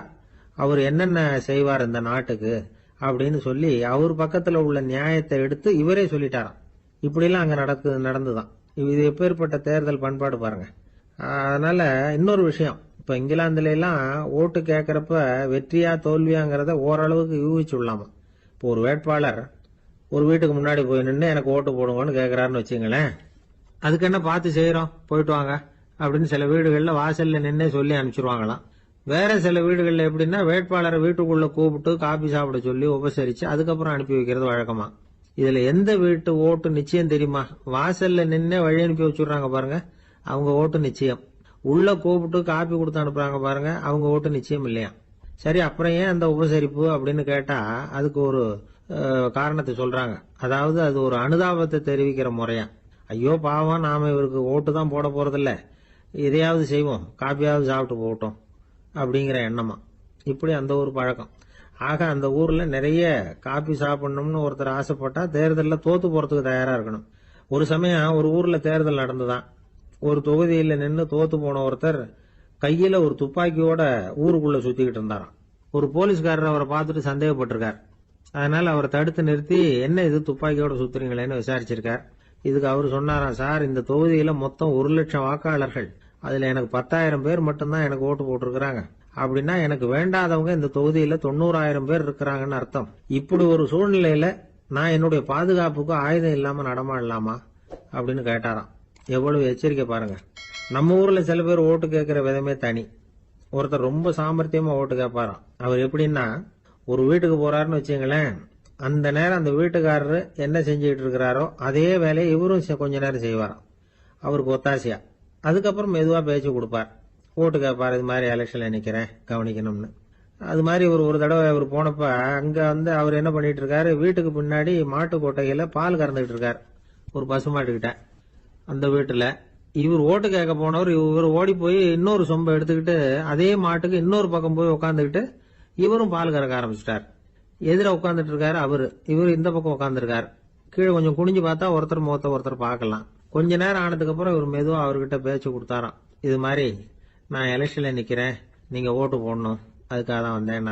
அவர் என்னென்ன செய்வார் இந்த நாட்டுக்கு அப்படின்னு சொல்லி அவர் பக்கத்துல உள்ள நியாயத்தை எடுத்து இவரே சொல்லிட்டாராம். இப்படிலாம் அங்க நடந்துதான். இது எப்பேற்பட்ட தேர்தல் பண்பாடு பாருங்க. அதனால இன்னொரு விஷயம், இப்ப இங்கிலாந்துல எல்லாம் ஓட்டு கேட்கறப்ப வெற்றியா தோல்வியாங்கிறத ஓரளவுக்கு யூகிச்சு விடலாமா. இப்போ ஒரு வேட்பாளர் ஒரு வீட்டுக்கு முன்னாடி போய் நின்று எனக்கு ஓட்டு போடுங்கன்னு கேட்கறாருன்னு வச்சுங்களேன், அதுக்கு என்ன பார்த்து செய்யறோம், போயிட்டு வாங்க அப்படின்னு சில வீடுகள்ல வாசல்ல நின்னே சொல்லி அனுப்பிச்சிருவாங்களாம். வேற சில வீடுகள்ல எப்படின்னா வேட்பாளரை வீட்டுக்குள்ள கூப்பிட்டு காபி சாப்பிட சொல்லி உபசரிச்சு அதுக்கப்புறம் அனுப்பி வைக்கிறது வழக்கமா. இதுல எந்த வீட்டு ஓட்டு நிச்சயம் தெரியுமா? வாசல்ல நின்னே வழி அனுப்பி வச்சுடுறாங்க பாருங்க, அவங்க ஓட்டு நிச்சயம். உள்ள கூப்பிட்டு காப்பி கொடுத்து அனுப்புறாங்க பாருங்க, அவங்க ஓட்டு நிச்சயம் இல்லையா. சரி, அப்புறம் ஏன் அந்த உபசரிப்பு அப்படின்னு கேட்டா அதுக்கு ஒரு காரணத்தை சொல்றாங்க. அதாவது அது ஒரு அனுதாபத்தை தெரிவிக்கிற முறையா. ஐயோ பாவம், நாம இவருக்கு ஓட்டு தான் போட போறதில்ல, இதையாவது செய்வோம், காப்பியாவது சாப்பிட்டு போகட்டும் அப்படிங்கிற எண்ணமா. இப்படி அந்த ஒரு பழக்கம். ஆக அந்த ஊர்ல நிறைய காப்பி சாப்பிடணும்னு ஒருத்தர் ஆசைப்பட்டா தேர்தலில் தோத்து போறதுக்கு தயாரா இருக்கணும். ஒரு சமயம் ஒரு ஊர்ல தேர்தல் நடந்துதான். ஒரு தொகுதியில நின்று தோத்து போன ஒருத்தர் கையில ஒரு துப்பாக்கியோட ஊருக்குள்ள சுத்திக்கிட்டு இருந்தாராம். ஒரு போலீஸ்காரர் அவரை பார்த்துட்டு சந்தேகப்பட்டிருக்கார். அதனால அவரை தடுத்து நிறுத்தி, என்ன இது துப்பாக்கியோட சுத்துறீங்களேன்னு விசாரிச்சிருக்கார். இதுக்கு அவர் சொன்னாராம், சார் இந்த தொகுதியில மொத்தம் 1,00,000 வாக்காளர்கள், அதுல எனக்கு 10,000 பேர் மட்டும்தான் எனக்கு ஓட்டு போட்டிருக்கிறாங்க. அப்படின்னா எனக்கு வேண்டாதவங்க இந்த தொகுதியில 90,000 பேர் இருக்கிறாங்கன்னு அர்த்தம். இப்படி ஒரு சூழ்நிலையில நான் என்னுடைய பாதுகாப்புக்கு ஆயுதம் இல்லாம நடமாடலாமா அப்படின்னு கேட்டாராம். எவ்வளவு எச்சரிக்கை பாருங்க. நம்ம ஊர்ல சில பேர் ஓட்டு கேட்கிற விதமே தனி. ஒருத்தர் ரொம்ப சாமர்த்தியமா ஓட்டு கேட்பாராம். அவர் எப்படின்னா, ஒரு வீட்டுக்கு போறாருன்னு வச்சுங்களேன், அந்த நேரம் அந்த வீட்டுக்காரரு என்ன செஞ்சுட்டு இருக்கிறாரோ அதே வேலையை இவரும் கொஞ்ச நேரம் செய்வாராம், அவருக்கு ஒத்தாசையா. அதுக்கப்புறம் மெதுவா பேச்சு கொடுப்பார், ஓட்டு கேட்பார், இது மாதிரி எலெக்ஷன்ல நிக்கிறேன் கவனிக்கணும்னு. அது மாதிரி ஒரு தடவை அவர் போனப்ப அங்க அவர் என்ன பண்ணிட்டு இருக்காரு, வீட்டுக்கு பின்னாடி மாட்டு கொட்டையில பால் கறந்துகிட்டு இருக்காரு ஒரு பசுமாட்டுக்கிட்ட. அந்த வீட்டுல இவர் ஓட்டு கேட்க போனவர் இவர் ஓடி போய் இன்னொரு சொம்பை எடுத்துக்கிட்டு அதே மாட்டுக்கு இன்னொரு பக்கம் போய் உட்காந்துக்கிட்டு இவரும் பால் கறக்க ஆரம்பிச்சிட்டார். எதிர உட்காந்துட்டு இருக்காரு இவர் இந்த பக்கம் உட்காந்துருக்காரு. கீழே கொஞ்சம் குனிஞ்சு பார்த்தா ஒருத்தர் முகத்தை ஒருத்தர் பார்க்கலாம். கொஞ்ச நேரம் ஆனதுக்கு அப்புறம் இவர் மெதுவா அவர்கிட்ட பேச்சு கொடுத்தாராம், இது மாதிரி நான் எலெக்ஷன்ல நிக்கிறேன், நீங்க ஓட்டு போடணும், அதுக்காக தான் வந்தேன்.